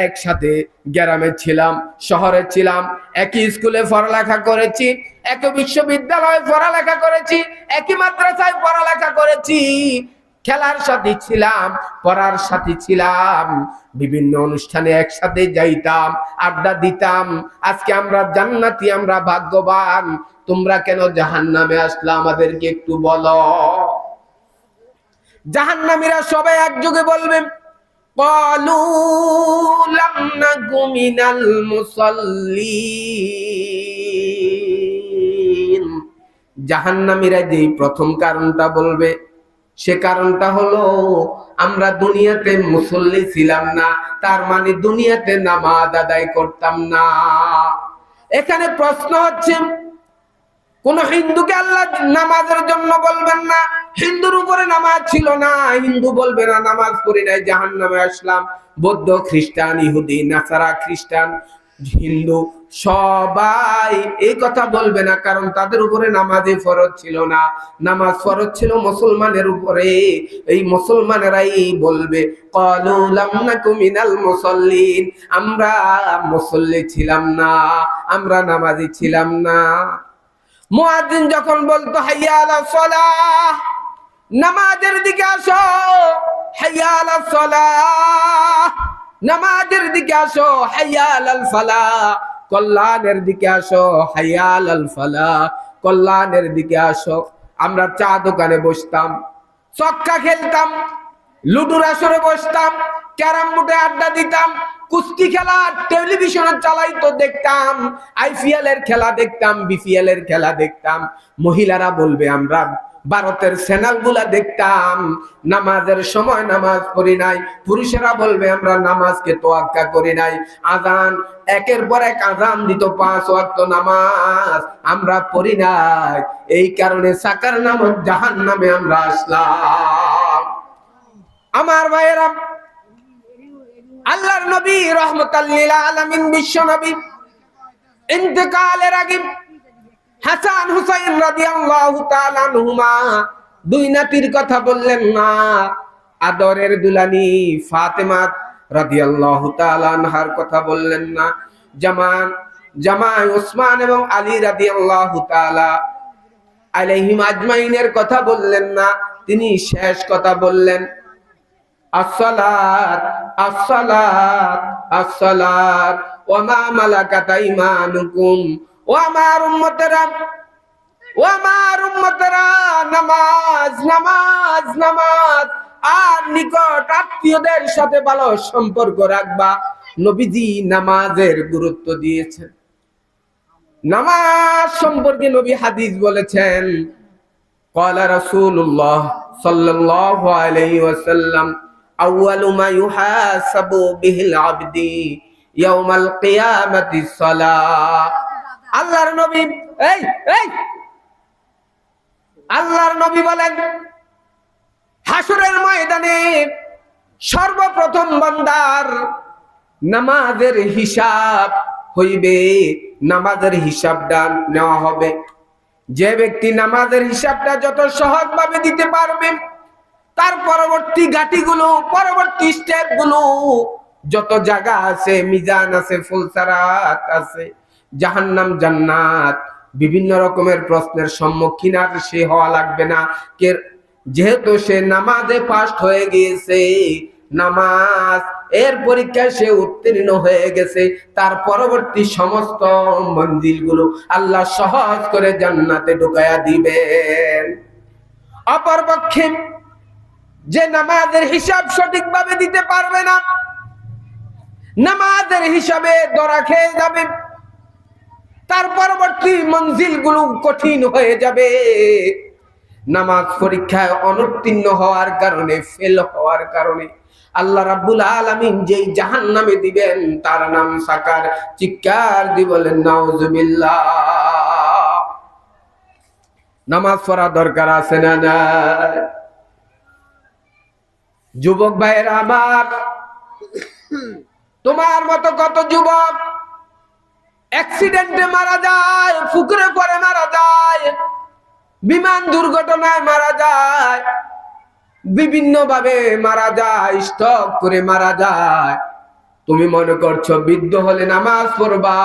একসাথে গ্রামে ছিলাম, শহরে ছিলাম, একই স্কুলে পড়ালেখা করেছি, একই বিশ্ববিদ্যালয়ে পড়ালেখা করেছি, একই মাদ্রাসায় পড়ালেখা করেছি, খেলার সাথী ছিলাম, পড়ার সাথী ছিলাম, বিভিন্ন অনুষ্ঠানে একসাথে যাইতাম, আড্ডা দিতাম। আজকে আমরা জান্নাতি, আমরা ভাগ্যবান। তোমরা কেন জাহান্নামে আসলা, আমাদেরকে একটু বলো। জাহান্নামীরা সবাই একযোগে বলবেন, ক্বালু লাম নাকু মিনাল মুসাল্লিন। জাহান্নামীরা যে প্রথম কারণটা বলবে, সে কারণটা হলো আমরা দুনিয়াতে মুসল্লি ছিলাম না, তার মানে দুনিয়াতে নামাজ আদায় করতাম না। এখানে প্রশ্ন হচ্ছে, কোন হিন্দুকে আল্লাহ নামাজের জন্য বলবেন না। হিন্দুর উপরে নামাজ ছিল না, হিন্দু বলবে না নামাজ পড়ি নাই জাহান্নামে আসলাম। বৌদ্ধ, খ্রিস্টান, ইহুদি, নাসারা, খ্রিস্টান, হিন্দু সবাই এই কথা বলবে না, কারণ তাদের উপরে নামাজে ফরজ ছিল না, নামাজ ফরজ ছিল মুসলমানের উপরে। এই মুসলমানেরাই বলবে ক্বালু লাম নাকু মিনাল মুসাল্লিন, আমরা মুসল্লি ছিলাম না, আমরা নামাজি ছিলাম না। মুয়াজ্জিন যখন বলতো হাইয়া আলাস সালাহ, নামাজের দিকে আসো, হাইয়া আলাস সালাহ, নামাজের দিকে আসো, হাইয়া আলাল ফালাহ, কল্যাণের দিকে আসো, হাইয়া আলাল ফালাহ, কল্যাণের দিকে আসো। আমরা চা দোকানে বসতাম, চক্কা খেলতাম, লুডুর আসরে বসতাম, ক্যারাম বোর্ডে আড্ডা দিতাম, কুস্তি খেলা টেলিভিশনে চালাইতো দেখতাম, আইপিএল এর খেলা দেখতাম, বিপিএল এর খেলা দেখতাম। মহিলারা বলবে আমরা ভারতের চ্যানেল গুলা দেখতাম, নামাজের সময় নামাজ পড়ি নাই। পুরুষেরা বলবে আমরা নামাজকে তোয়াক্কা করি নাই। আজান একের পর এক আজান দিত, 5 ওয়াক্ত নামাজ আমরা পড়ি নাই, এই কারণে সাকার নামক জাহান্নামে আমরা আসলাম। আমার ভাইয়েরা, আল্লাহর নবী রাহমাতাল লিল আলামিন বিশ্ব নবী ইন্তেকালের আগে হাসান হুসাইন রাদিয়াল্লাহু তাআলা আনহুমা দুই নাতির কথা বললেন না, আদরের দুলানি ফাতেমা রাদিয়াল্লাহু তাআলা আনহার কথা বললেন না, জামাই ওসমান এবং আলী রাদিয়াল্লাহু তাআলা আলাইহিম আজমাইনের কথা বললেন না। তিনি শেষ কথা বললেন আসসালাত আসসালাত আসসালাত ওয়া মা মালাকাত আইমানুকুম, ও আমার উম্মতেরা, ও আমার উম্মতেরা, নামাজ নামাজ নামাজ, আর নিকট আত্মীয়দের সাথে ভালো সম্পর্ক রাখবা। নবীজি নামাজের গুরুত্ব দিয়েছেন। নামাজ সম্পর্কে নবী হাদিস বলেছেন, ক্বালা রাসূলুল্লাহ সাল্লাল্লাহু আলাইহি ওয়াসাল্লাম আউয়ালু মা ইউহাসাবু বিহিল আবদি ইয়াউমাল কিয়ামাতিস সালাহ। আল্লাহর নবী আল্লাহর নবী বলেন, হাসরের ময়দানে সর্বপ্রথম বান্দার নামাজের হিসাব হইবে, নামাজের হিসাবটা নেওয়া হবে। যে ব্যক্তি নামাজের হিসাবটা যত সহজভাবে দিতে পারবে, তার পরবর্তী ঘাটিগুলো, পরবর্তী স্টেপগুলো, যত জায়গা আছে, মিজান আছে, ফুলসারাত আছে, জাহান্নাম জান্নাত, বিভিন্ন রকমের প্রশ্নের সম্মুখীন আর সে হওয়া লাগবে না। যেহেতু সে নামাজে ফার্স্ট হয়ে গিয়েছে, নামাজ এর পরীক্ষায় সে উত্তীর্ণ হয়ে গেছে, তার পরবর্তী সমস্ত মঞ্জিলগুলো আল্লাহ সহজ করে জান্নাতে ঢুকায়া দিবেন। অপরপক্ষে যে নামাজের হিসাব সঠিকভাবে দিতে পারবে না, নামাজের হিসাবে ধরা খেয়ে যাবে, তার পরবর্তী মঞ্জিলগুলো কঠিন হয়ে যাবে। নামাজ পরীক্ষায় অনুত্তীর্ণ হওয়ার কারণে, ফেল হওয়ার কারণে আল্লাহ রাব্বুল আলামিন যেই জাহান্নামে দিবেন তার নাম সাকার। চিৎকার দিয়ে বলেন নাউজুবিল্লাহ। নামাজ পড়া দরকার আছে না না? যুবক ভাইয়েরা আমার, তোমার মতো কত যুবক অ্যাক্সিডেন্টে মারা যায়, পুকুরে পড়ে মারা যায়, বিমান দুর্ঘটনায় মারা যায়, বিভিন্ন ভাবে মারা যায়, স্ট্রোক করে মারা যায়। তুমি মনে করছো বৃদ্ধ হলে নামাজ পড়বা,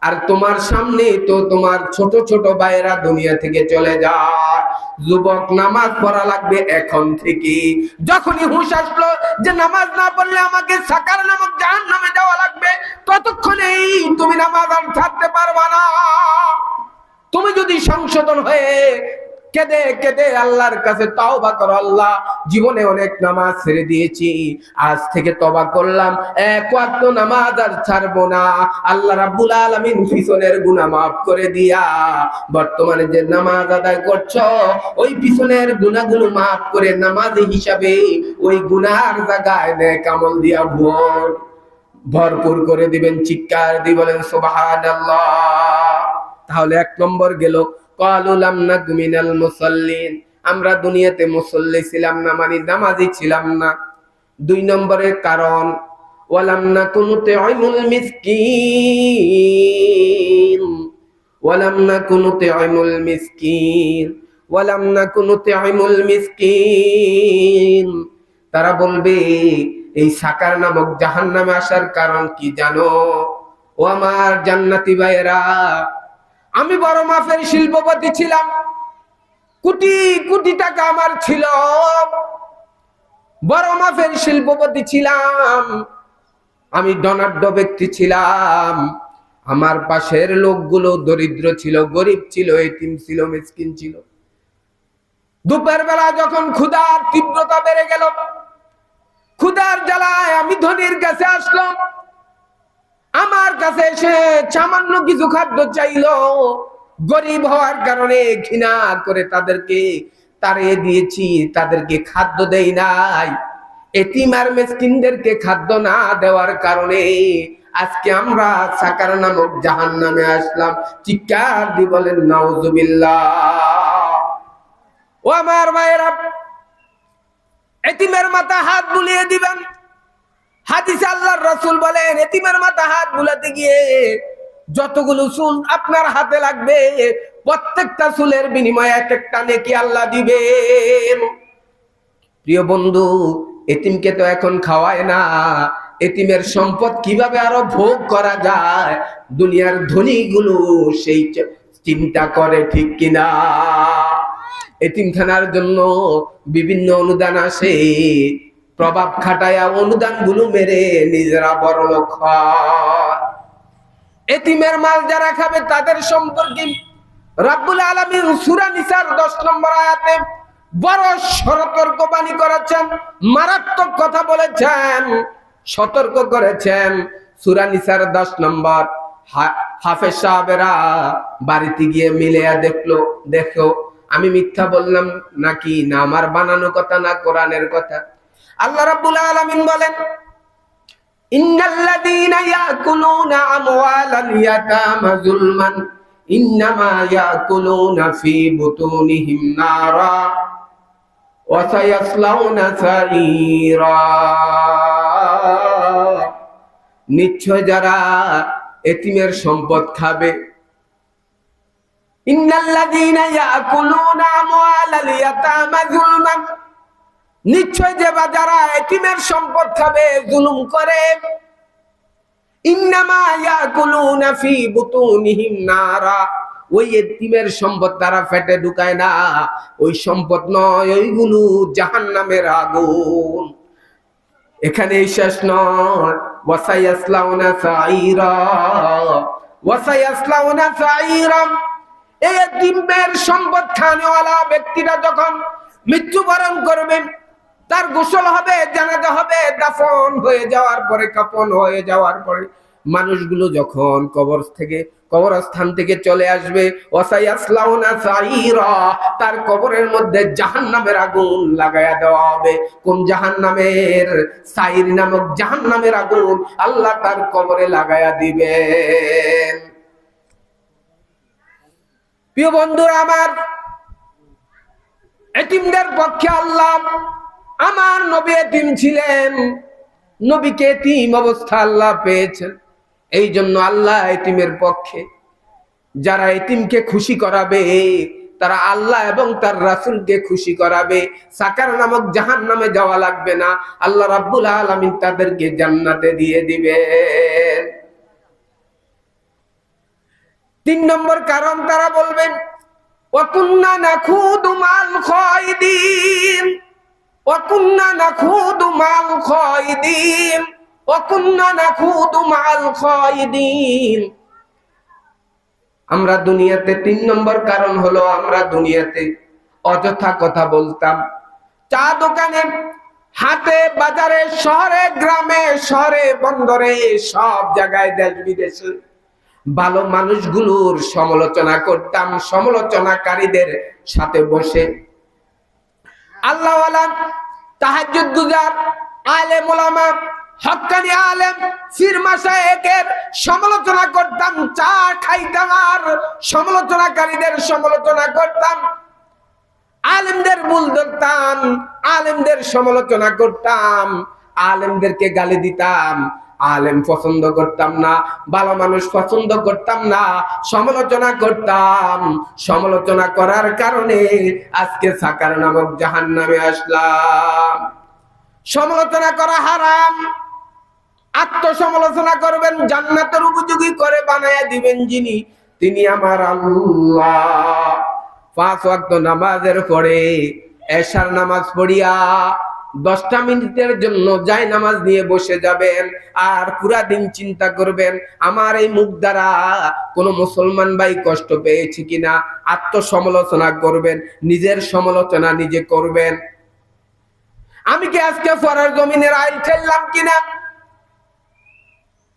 আর তোমার সামনে তো তোমার ছোট ছোট ভাইয়েরা দুনিয়া থেকে চলে যায়। যুবক, নামাজ পড়া লাগবে এখন থেকে। যখনই হুঁশ আসলো যে নামাজ না পড়লে আমাকে সাকার নামক জাহান্নামে যাওয়া লাগবে, ততক্ষণেই তুমি নামাজ আর ছাড়তে পারবা না। তুমি যদি সংশোধন হয়ে কেঁদে কেঁদে আল্লাহর কাছে তওবা করো, আল্লাহ জীবনে অনেক নামাজ ছেড়ে দিয়েছি, আজ থেকে তওবা করলাম, এক ওয়াক্ত নামাজ আর ছাড়বো না, আল্লাহ রাব্বুল আলামিন পিছনের গুনাহ মাফ করে দিয়া বর্তমানে যে নামাজ আদায় করছো ওই পিছনের গুনাহগুলো মাফ করে নামাজ হিসাবে ওই গুনাহর জায়গায় নেক আমল দিয়া ভরপুর করে দিবেন। চিৎকার দিয়ে বলেন সুবহানাল্লাহ। তাহলে এক নম্বর গেল, ক্বালু লাম নাকু মিনাল মুসাল্লিন, আমরা দুনিয়াতে মুসল্লি ছিলাম না, মানে নামাজি ছিলাম না। 2 নম্বরের কারণ ওয়ালাম নাকু নুতঈমুল মিসকিন, ওয়ালাম নাকু নুতঈমুল মিসকিন, ওয়ালাম নাকু নুতঈমুল মিসকিন। তারা বলবে এই সাকার নামক জাহান্নামে আসার কারণ কি জানো? ও আমার জান্নাতি ভাইয়েরা, আমি বড় মাপের শিল্পপতি ছিলাম, কোটি কোটি টাকা আমার ছিল, বড় মাপের শিল্পপতি ছিলাম, আমি ধনাঢ্য ব্যক্তি ছিলাম। আমার পাশের লোকগুলো দরিদ্র ছিল, গরিব ছিল, এতিম ছিল, মিসকিন ছিল। দুপুর বেলা যখন ক্ষুধার তীব্রতা বেড়ে গেল, ক্ষুধার জ্বালায় আমি ধনীর কাছে আসলাম, আমার কাছে এসে সামান্য কিছু খাদ্য চাইলো। গরিব হওয়ার কারণে ঘৃণা করে তাদেরকে তাড়িয়ে দিয়েছি, তাদেরকে খাদ্য দেই নাই। এতিম আর মিসকিনদেরকে খাদ্য না দেওয়ার কারণে আজকে আমরা সাকার নামক জাহান্নামে আসলাম। চিৎকার দিয়ে বলেন নাউজুবিল্লাহ। ও আমার ভাইয়েরা, এতিমের মাথা হাত বুলিয়ে দিবেন। হাদিসে আল্লাহর রাসূল বলেন, এতিমের মাথা হাত বুলাতে গিয়ে যতগুলো চুল আপনার হাতে লাগবে, প্রত্যেকটা চুলের বিনিময়ে এক একটা নেকি আল্লাহ দিবেন। প্রিয় বন্ধু, এতিমকে তো এখন খাওয়ায় না। এতিমের সম্পদ কিভাবে আরো ভোগ করা যায়, দুনিয়ার ধনীগুলো সেই চিন্তা করে, ঠিক কিনা? এতিমখানার জন্য বিভিন্ন অনুদান আসে, প্রভাব খাটায়া অনুদান গুলো মেরে নিজেরা বড়লোক হয়। এতিমের মাল যারা খাবে তাদের সম্পর্কে রাব্বুল আলামিন সূরা নিসার 10 নম্বর আয়াতে বড় সতর্কবাণী করেছেন, মারাত্মক কথা বলেছেন, সতর্ক করেছেন। সূরা নিসার 10 নম্বর। হাফেজ সাহেবেরা বাড়িতে গিয়ে মিলিয়া দেখো আমি মিথ্যা বললাম নাকি, না আমার বানানো কথা, না কোরআনের কথা। আল্লাহ রাব্বুল আলামিন বলেন, ইন্নাল্লাযীনা ইয়াকুলুনা আমওয়ালাল ইয়াতামা যুলমান ইন্নামা ইয়াকুলুনা ফি বুতুনিহিম নারা ওয়া সায়াসলাউনা সাঈরা। নিশ্চয় যারা এতিমের সম্পদ খাবে, ইন্নাল্লাযীনা ইয়াকুলুনা আমওয়ালাল ইয়াতামা যুলমান, নিশ্চয় যে যারা এতিমের সম্পদ খাবে, জুলুম করে, ইন্নামা ইয়াকুলুনা ফি বুতুনিহিম নারা, ওই এতিমের সম্পদ তারা পেটে ঢুকায় না, ওই সম্পদ নয়, ওইগুলো জাহান্নামের আগুন। এখানেই শেষ নয়, ওয়াসায়াসলাউনা সাঈরা, ওয়াসায়াসলাউনা সাঈরা। এই এতিমের সম্পদ খানেওয়ালা ব্যক্তিরা যখন মৃত্যুবরণ করবে, তার গোসল হবে, জানাজা হবে, দাফন হয়ে যাওয়ার পরে, কাফন হয়ে যাওয়ার পরে মানুষগুলো যখন কবরস্থান থেকে চলে আসবে, ওয়াসায়াসলাউনা সাঈরা, তার কবরের মধ্যে জাহান্নামের আগুন লাগায়া দেওয়া হবে। কোন জাহান্নামের? সাঈর নামক জাহান্নামের আগুন আল্লাহ তার কবরে লাগায়া দিবেন। প্রিয় বন্ধুরা আমার, এতিমদের পক্ষে আল্লাহ, আমার নবী এতিম ছিলেন, নবীকে এতিম অবস্থা আল্লাহ পেয়েছেন, এই জন্য আল্লাহ এতিমের পক্ষে। যারা এতিমকে খুশি করাবে তারা আল্লাহ এবং তার রাসূলকে খুশি করাবে। সাকার নামক জাহান্নামে যাওয়া লাগবে না, আল্লাহ রাব্বুল আলামিন তাদেরকে জান্নাতে দিয়ে দিবেন। 3 নম্বর কারণ, তারা বলবেন ওয়া কুন্না নাখুদু মাল খায়দিন, ওয়া কুন্না নাখুদু মাল খায়দিন, ওয়া কুন্না নাখুদু মাল খায়দিন। আমরা দুনিয়াতে 3 নম্বর কারণ হলো, আমরা দুনিয়াতে অযথা কথা বলতাম। চা দোকানে, হাটে, বাজারে, শহরে, গ্রামে, শহরে, বন্দরে, সব জায়গায়, দেশ বিদেশে ভালো মানুষগুলোর সমালোচনা করতাম, সমালোচনাকারীদের সাথে বসে। আল্লাহওয়ালা, তাহাজ্জুদ গুজার, আলেম ওলামা, হক্কানি আলেম, পীর মাশায়েখের সমালোচনা করতাম, চা খাইতাম আর সমালোচনাকারীদের সমালোচনা করতাম। আলেমদের ভুল ধরতাম, আলেমদের সমালোচনা করতাম, আলেমদেরকে গালি দিতাম, আলেম পছন্দ করতাম না, ভালো মানুষ পছন্দ করতাম না, সমালোচনা করতাম। সমালোচনা করার কারণে আজকে সাকার নামক জাহান্নামে আসলাম। সমালোচনা করা হারাম। আত্মসমালোচনা করবেন, জান্নাতের উপযোগী করে বানায়া দিবেন যিনি, তিনি আমার আল্লাহ। 5 ওয়াক্ত নামাজের পরে এশার নামাজ পড়িয়া 10টা মিনিটের জন্য যায় নামাজ নিয়ে বসে যাবেন, আর পুরা দিন চিন্তা করবেন আমার এই মুখ দ্বারা কোনো মুসলমান ভাই কষ্ট পেয়েছে কিনা। আত্মসমালোচনা করবেন, নিজের সমালোচনা নিজে করবেন। আমি কি আজকে পরের জমিনের আইল ঠেললাম কিনা,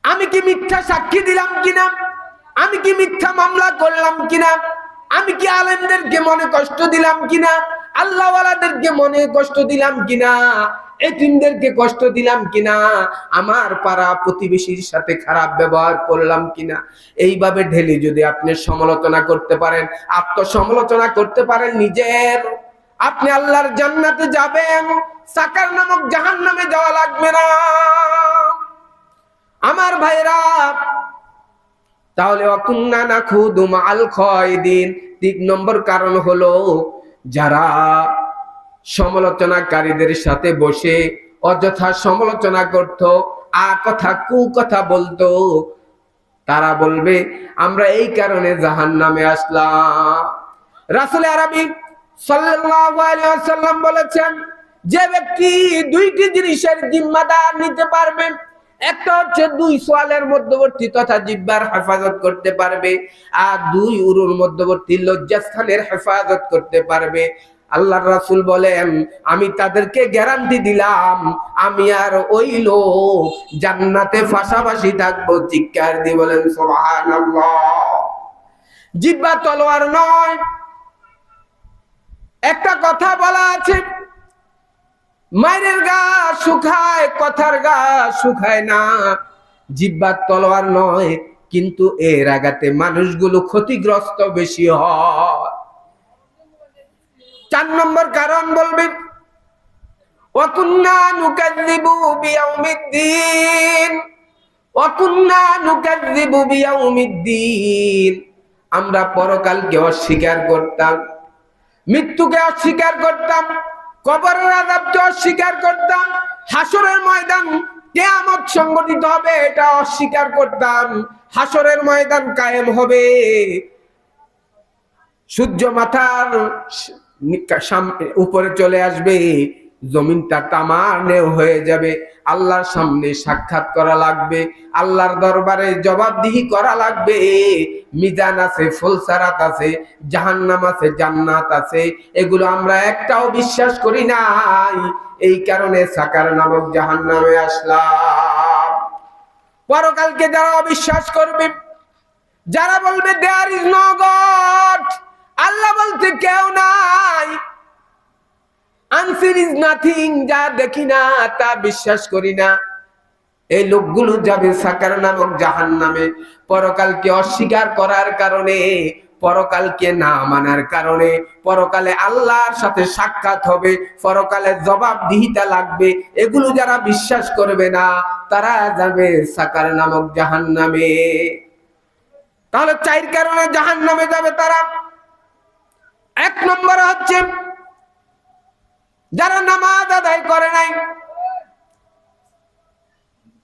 আমি কি মিথ্যা সাক্ষী দিলাম কিনা, আমি কি মিথ্যা মামলা করলাম কিনা, আমি কি আলেমদেরকে মনে কষ্ট দিলাম কিনা, আল্লাহওয়ালাদেরকে মনে কষ্ট দিলাম কিনা, এতিমদেরকে কষ্ট দিলাম কিনা, আমার পাড়া প্রতিবেশীর সাথে খারাপ ব্যবহার করলাম কিনা। এইভাবে ঢেলে যদি আপনি সমালোচনা করতে পারেন, আত্মসমালোচনা করতে পারেন নিজের, আপনি আল্লাহর জান্নাতে যাবেন, সাকার নামক জাহান্নামে যাওয়া লাগবে না। আমার ভাইরা, তাহলে ওয়াকুন্না নাখুদু মাআল খায়দিন। 3 নম্বর কারণ হলো যারা সমালোচনাকারীদের সাথে বসে অযথা সমালোচনা করত, কথা কুকথা বলতো, তারা বলবে আমরা এই কারণে জাহান্নামে আসলাম। রাসূল আরবি সাল্লাল্লাহু আলাইহি ওয়াসাল্লাম বলেছেন, যে ব্যক্তি 2টি জিনিসের জিম্মাদার নিতে পারবে, একটা হচ্ছে 2 সোয়ালের মধ্যবর্তী তথা জিহ্বার হেফাজত করতে পারবে, আর 2 উরুর মধ্যবর্তী লজ্জাস্থানের হেফাজত করতে পারবে। আল্লাহর রাসূল বলেন, আমি তাদেরকে গ্যারান্টি দিলাম, আমি আর ওই লোক জান্নাতে পাশাপাশি থাকবো। চিৎকার দিয়ে বলেন সুবহানাল্লাহ। জিহ্বা তলোয়ার নয়। একটা কথা বলা আছে, মায়ের গা শুকায়, কথার গা শুকায় না। জিহ্বা তলোয়ার নয়, কিন্তু এর আঘাতে মানুষগুলো ক্ষতিগ্রস্ত বেশি হয়। 4 নম্বর কারণ বলবেন, ওয়াকুন্না নুকাযযিবু বিয়াউমিদ্দিন, ওয়াকুন্না নুকাযযিবু বিয়াউমিদ্দিন। আমরা পরকালকে অস্বীকার করতাম, মৃত্যুকে অস্বীকার করতাম, কবরের আযাবকে অস্বীকার করতাম, হাসরের ময়দান কিয়ামত সংগঠিত হবে এটা অস্বীকার করতাম। হাসরের ময়দান কায়েম হবে, সূর্য মাথার উপরে চলে আসবে, জমিনটা তামানে হয়ে যাবে, আল্লাহর সামনে সাক্ষাৎ করা লাগবে, আল্লাহর দরবারে জবাবদিহি করা লাগবে। মিজান আছে, ফুলসারাত আছে, জাহান্নাম আছে, জান্নাত আছে, এগুলো আমরা একটাও বিশ্বাস করি নাই। এই কারণে সাকার নামক জাহান্নামে আসলাম। পরকালকে যারা অবিশ্বাস করবে, যারা বলবে দেয়ার ইজ নো গড, আল্লাহ বলতে কেউ নাই, আনসিন ইজ নাথিং, যা দেখি না তা বিশ্বাস করি না, এই লোকগুলো যাবে সাকার নামক জাহান্নামে। পরকালকে অস্বীকার করার কারণে, পরকালকে না মানার কারণে, পরকালে আল্লাহর সাথে সাক্ষাৎ হবে, পরকালে জবাবদিহিতা লাগবে, এগুলো যারা বিশ্বাস করবে না তারা যাবে সাকার নামক জাহান্নামে। তাহলে 4 কারণে জাহান্নামে যাবে তারা। 1 নম্বর হচ্ছে যারা নামাজ আদায় করে নাই,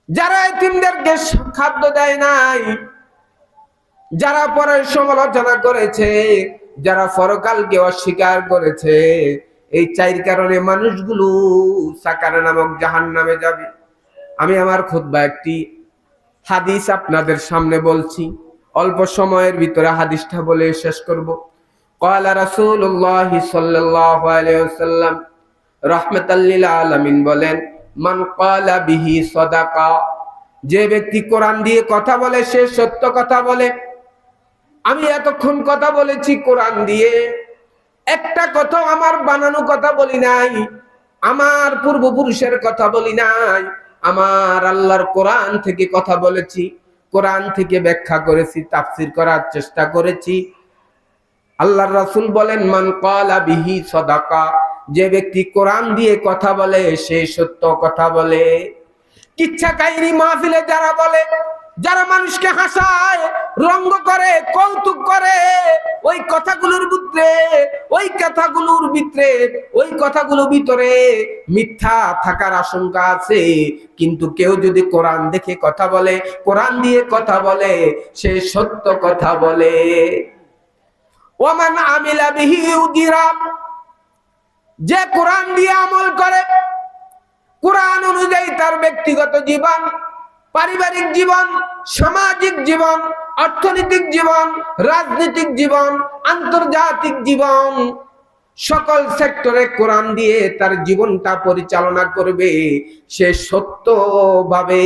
যারা এতিমদেরকে খাদ্য দেয় নাই, যারা পরের সমালোচনা করেছে, যারা পরকালকে অস্বীকার করেছে, এই 4 কারণে মানুষগুলো সাকার নামক জাহান্নামে যাবে। আমি আমার খুতবা একটি হাদিস আপনাদের সামনে বলছি, অল্প সময়ের ভিতরে হাদিসটা বলে শেষ করব। ক্বালা রাসূলুল্লাহ সাল্লাল্লাহু আলাইহি ওয়াসাল্লাম রাহমাতাল লিল আলামিন বলেন, মান ক্বালা বিহি সাদাকা, যে ব্যক্তি কোরআন দিয়ে কথা বলে সে সত্য কথা বলে। আমি এতক্ষণ কথা বলেছি কোরআন দিয়ে, একটা কথা আমার বানানো কথা বলি নাই, আমার পূর্বপুরুষের কথা বলি নাই, আমার আল্লাহর কোরআন থেকে কথা বলেছি, কোরআন থেকে ব্যাখ্যা করেছি, তাফসীর করার চেষ্টা করেছি। আল্লাহর রাসূল বলেন, মান ক্বালা বিহি সাদাকা, যে ব্যক্তি কোরআন দিয়ে কথা বলে সে সত্য কথা বলে। কিচ্ছা কাহিনী মাহফিলে যারা বলে, যারা মানুষকে হাসায়, রঙ্গ করে, কৌতুক করে, ওই কথাগুলোর ভিতরে ওই কথাগুলোর ভিতরে মিথ্যা থাকার আশঙ্কা আছে। কিন্তু কেউ যদি কোরআন দেখে কথা বলে, কোরআন দিয়ে কথা বলে, সে সত্য কথা বলে। ওমান আমিলা বিহি উজিরা, যে কোরআন দিয়ে আমল করে, কোরআন অনুযায়ী তার ব্যক্তিগত জীবন, পারিবারিক জীবন, সামাজিক জীবন, অর্থনৈতিক জীবন, রাজনৈতিক জীবন, আন্তর্জাতিক জীবন, সকল সেক্টরে কোরআন দিয়ে তার জীবনটা পরিচালনা করবে, সে সত্যভাবে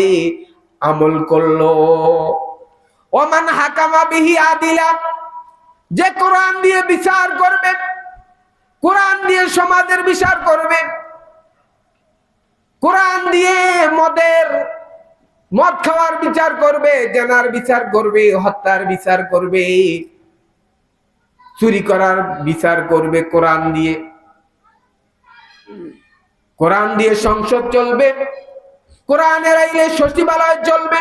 আমল করলো। ওমান হাকামা বিহি আদিলা, যে কোরআন দিয়ে বিচার করবে, কোরআন দিয়ে সমাজের বিচার করবে, কোরআন দিয়ে মদ খাওয়ার বিচার করবে, জেনার বিচার করবে, হত্যার বিচার করবে, চুরি করার বিচার করবে, কোরআন দিয়ে সংসদ চলবে, কোরআনের আইলে সচিবালয় চলবে,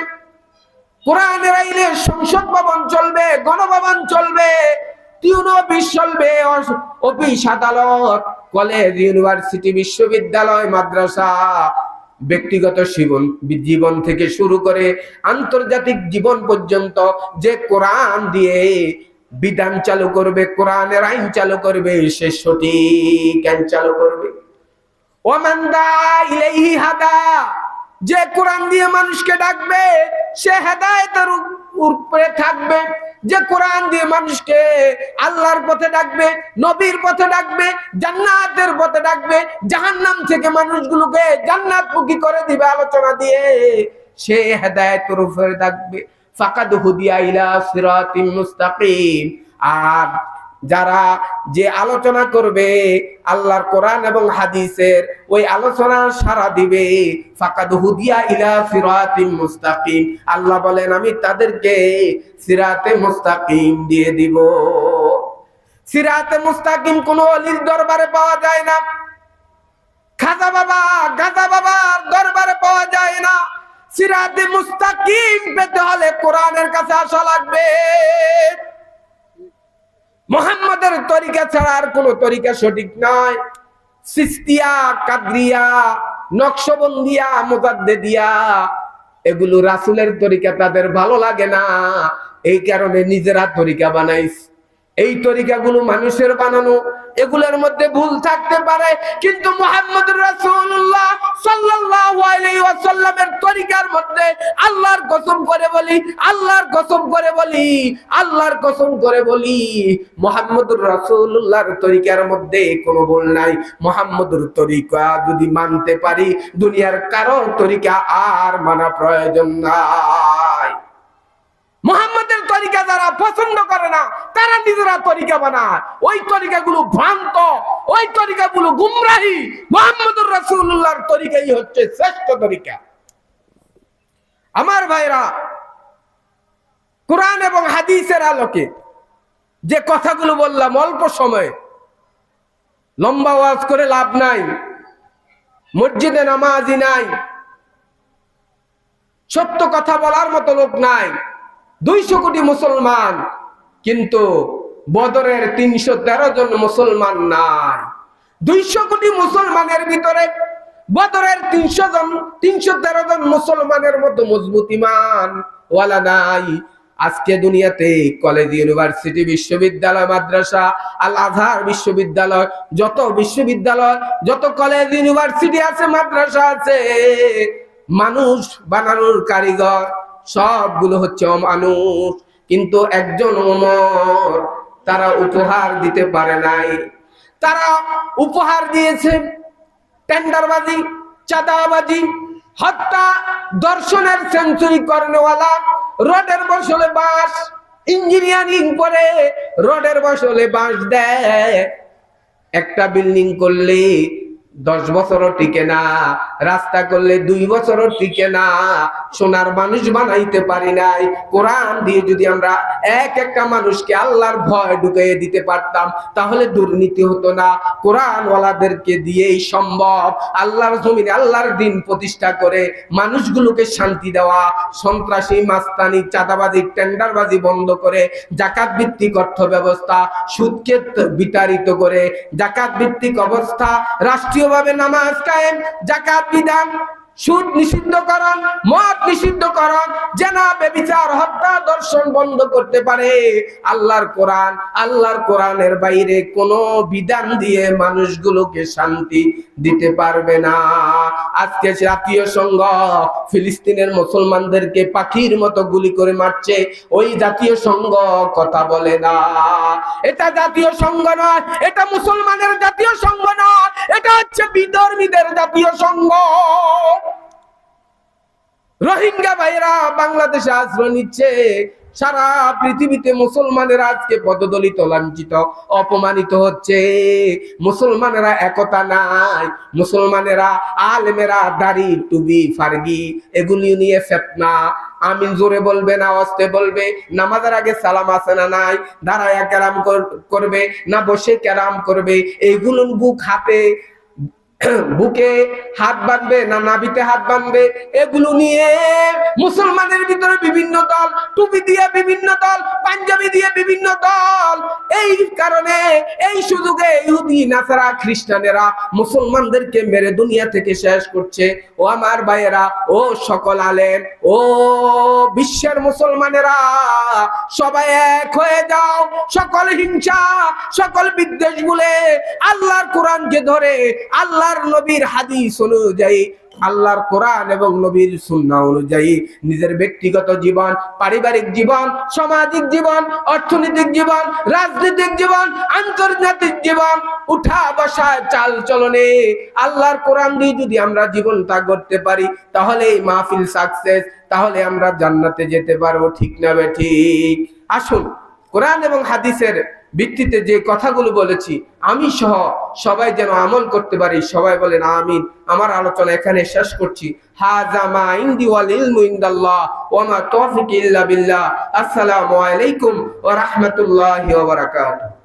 কোরআনের আইলে সংসদ ভবন চলবে, গণভবন চলবে, টিউন অফিস চলবে, অফিস, আদালত, কলেজ, ইউনিভার্সিটি, বিশ্ববিদ্যালয়, মাদ্রাসা, ব্যক্তিগত জীবন থেকে শুরু করে আন্তর্জাতিক জীবন পর্যন্ত যে কোরআন দিয়ে বিধান চালু করবে, কোরআনের আইন চালু করবে, সে সঠিক আইন চালু করবে। ওমান দা ইলাইহি হাদা, যে কোরআন দিয়ে মানুষকে ডাকবে, সে হেদায়েতের উপরে থাকবে। যে কোরআন দিয়ে মানুষকে আল্লাহর পথে ডাকবে, নবীর পথে ডাকবে, জান্নাতের পথে ডাকবে, জাহান্নাম থেকে মানুষগুলোকে জান্নাতমুখী করে দিবে আলোচনা দিয়ে, সে হেদায়েতের উপরে ডাকবে। ফাকাদ হুদিয়া ইলা সিরাতিম মুস্তাকিম। আর যারা যে আলোচনা করবে আল্লাহর কোরআন এবং হাদিসের, ওই আলোচনা সারা দিবে, ফাকাদ হুদিয়া ইলা সিরাতিম মুস্তাকিম। আল্লাহ বলেন, আমি তাদেরকে সিরাতে মুস্তাকিম দিয়ে দিব। সিরাতে মুস্তাকিম কোন ওলির দরবারে পাওয়া যায় না, খাজা বাবার দরবারে পাওয়া যায় না। সিরাতে মুস্তাকিম পেতে হলে কোরআনের কাছে আসা লাগবে। মুহাম্মাদের তরিকা ছাড়া আর কোন তরিকা সঠিক নয়। সিস্তিয়া, কাদরিয়া, নকশবন্দিয়া, মুজাদ্দিদিয়া, এগুলো রাসূলের তরিকা তাদের ভালো লাগে না, এই কারণে নিজেরা তরিকা বানাইছে। এই তরিকাগুলো মানুষের বানানো, এগুলোর মধ্যে ভুল থাকতে পারে, কিন্তু মুহাম্মদুর রাসূলুল্লাহ সাল্লাল্লাহু আলাইহি ওয়াসাল্লামের তরিকার মধ্যে আল্লাহর কসম করে বলি মুহাম্মদুর রাসূলুল্লাহর তরিকার মধ্যে কোনো ভুল নাই। মুহাম্মদুর তরিকা যদি মানতে পারি, দুনিয়ার কারোর তরিকা আর মানা প্রয়োজন নাই। মুহাম্মদের তরিকা যারা পছন্দ করে না, তারা নিজেরা তরিকা বানায়। ওই তরিকাগুলো ভ্রান্ত, ওই তরিকাগুলো গুমরাহি। মুহাম্মদুর রাসূলুল্লাহর তরিকাই হচ্ছে শ্রেষ্ঠ তরিকা। আমার ভাইরা, কোরআন এবং হাদিসের আলোকে যে কথাগুলো বললাম অল্প সময়ে, লম্বা ওয়াজ করে লাভ নাই, মসজিদে নামাজি নাই, সত্য কথা বলার মতো লোক নাই, 200 কোটি মুসলমান, কিন্তু বদরের 313 জন মুসলমান নাই। 200 কোটি মুসলমানের ভিতরে বদরের 313 জন মুসলমানের মতো মজবুত ঈমান ওয়ালা নাই। আজকে দুনিয়াতে কলেজ, ইউনিভার্সিটি, বিশ্ববিদ্যালয়, মাদ্রাসা, আল আজহার বিশ্ববিদ্যালয়, যত কলেজ, ইউনিভার্সিটি আছে, মাদ্রাসা আছে, মানুষ বানানোর কারিগর সবগুলো হচ্ছে অমানুষ। কিন্তু একজন ওমর, তারা উপহার দিতে পারে নাই। তারা উপহার দিয়েছে টেন্ডারবাজি, চাঁদাবাজি, হত্যা, দর্শনের সেঞ্চুরি করনেওয়ালা, রোডের বসলে বাঁশ, ইঞ্জিনিয়ারিং করে রোডের বসলে বাঁশ দেয়। একটা বিল্ডিং করলে 10 বছরও টিকে না, রাস্তা করলে 2 বছরও টিকে না, সোনার মানুষ বানাইতে পারি নাই। কোরআন দিয়ে যদি আমরা একটা মানুষকে আল্লাহর ভয় ঢুকিয়ে দিতে পারতাম, তাহলে দুর্নীতি হতো না। কোরআন ওয়ালাদেরকে দিয়েই সম্ভব আল্লাহর জমিনে আল্লাহর দিন প্রতিষ্ঠা করে মানুষগুলোকে শান্তি দেওয়া। সন্ত্রাসী, মাস্তানি, চাঁদাবাজি, টেন্ডারবাজি বন্ধ করে যাকাত ভিত্তিক অর্থ ব্যবস্থা, সুদকে বিতাড়িত করে যাকাত ভিত্তিক অবস্থা, রাষ্ট্রীয়ভাবে নামাজ কায়েম, যাকাত বিধান, সুদ নিষিদ্ধকরণ, মদ নিষিদ্ধকরণ, জেনা, ব্যভিচার, হত্যা, ধর্ষণ বন্ধ করতে পারে আল্লাহর কোরআন। আল্লাহর কোরআনের বাইরে কোনো বিধান দিয়ে মানুষগুলোকে শান্তি দিতে পারবে না। আজকে জাতীয় সংঘ ফিলিস্তিনের মুসলমানদেরকে পাখির মতো গুলি করে মারছে, ওই জাতীয় সংঘ কথা বলে না। এটা জাতীয় সংঘ নয়, এটা মুসলমানের জাতীয় সংঘ নয়, এটা হচ্ছে বিধর্মীদের জাতীয় সংঘ। রোহিঙ্গা ভাইরা বাংলাদেশে আশ্রয় নিচ্ছে, সারা পৃথিবীতে মুসলমানেরা আজকে পদদলিত, লাঞ্ছিত, অপমানিত হচ্ছে। মুসলমানেরা একতা নাই, মুসলমানেরা আলেমেরা দাড়ি, টুপি, ফারগি এগুলি নিয়ে ফিতনা। আমিন জোরে বলবে না আস্তে বলবে? নামাজের আগে সালাম আছে না নাই? দাঁড়ায়া কেরাম করবে না বসে কেরাম করবে? এইগুলো বুক হাতে, বুকে হাত বাঁধবে না নাভিতে হাত বাঁধবে? এগুলো নিয়ে মুসলমানের ভিতরে বিভিন্ন দল, টুপি দিয়ে বিভিন্ন দল, পাঞ্জাবি দিয়ে বিভিন্ন দল। এই কারণে এই সুযোগে ইহুদি, নাসারা, খ্রিস্টানেরা মুসলমানদেরকে মেরে দুনিয়া থেকে শেষ করছে। ও আমার ভাইয়েরা, ও সকল আলেম, ও বিশ্বের মুসলমানেরা, সবাই এক হয়ে যাও। সকল হিংসা, সকল বিদ্বেষ ভুলে আল্লাহর কোরআনকে ধরে আল্লাহর নবীর হাদিস অনুযায়ী, আল্লাহর কোরআন এবং নবীর সুন্নাহ অনুযায়ী নিজের ব্যক্তিগত জীবন, পারিবারিক জীবন, সামাজিক জীবন, অর্থনৈতিক জীবন, রাজনৈতিক জীবন, আন্তর্জাতিক জীবন, উঠা বসায়, চাল চলনে আল্লাহর কোরআন দিয়ে যদি আমরা জীবনটা গড়তে পারি, তাহলে এই মাহফিল সাকসেস, তাহলে আমরা জান্নাতে যেতে পারবো। ঠিক না ঠিক? আসুন কোরআন এবং হাদিসের ভিত্তিতে যে কথাগুলো বলেছি আমি সহ সবাই যেন আমল করতে পারি। সবাই বলেন আমিন। আমার আলোচনা এখানে শেষ করছি। হাযা মা ইনদি ওয়াল ইলমু ইনদাল্লাহ ওয়া মা তাওফিক ইল্লা বিল্লাহ। আসসালামু আলাইকুম ওয়া রাহমাতুল্লাহি ওয়া বারাকাতুহু।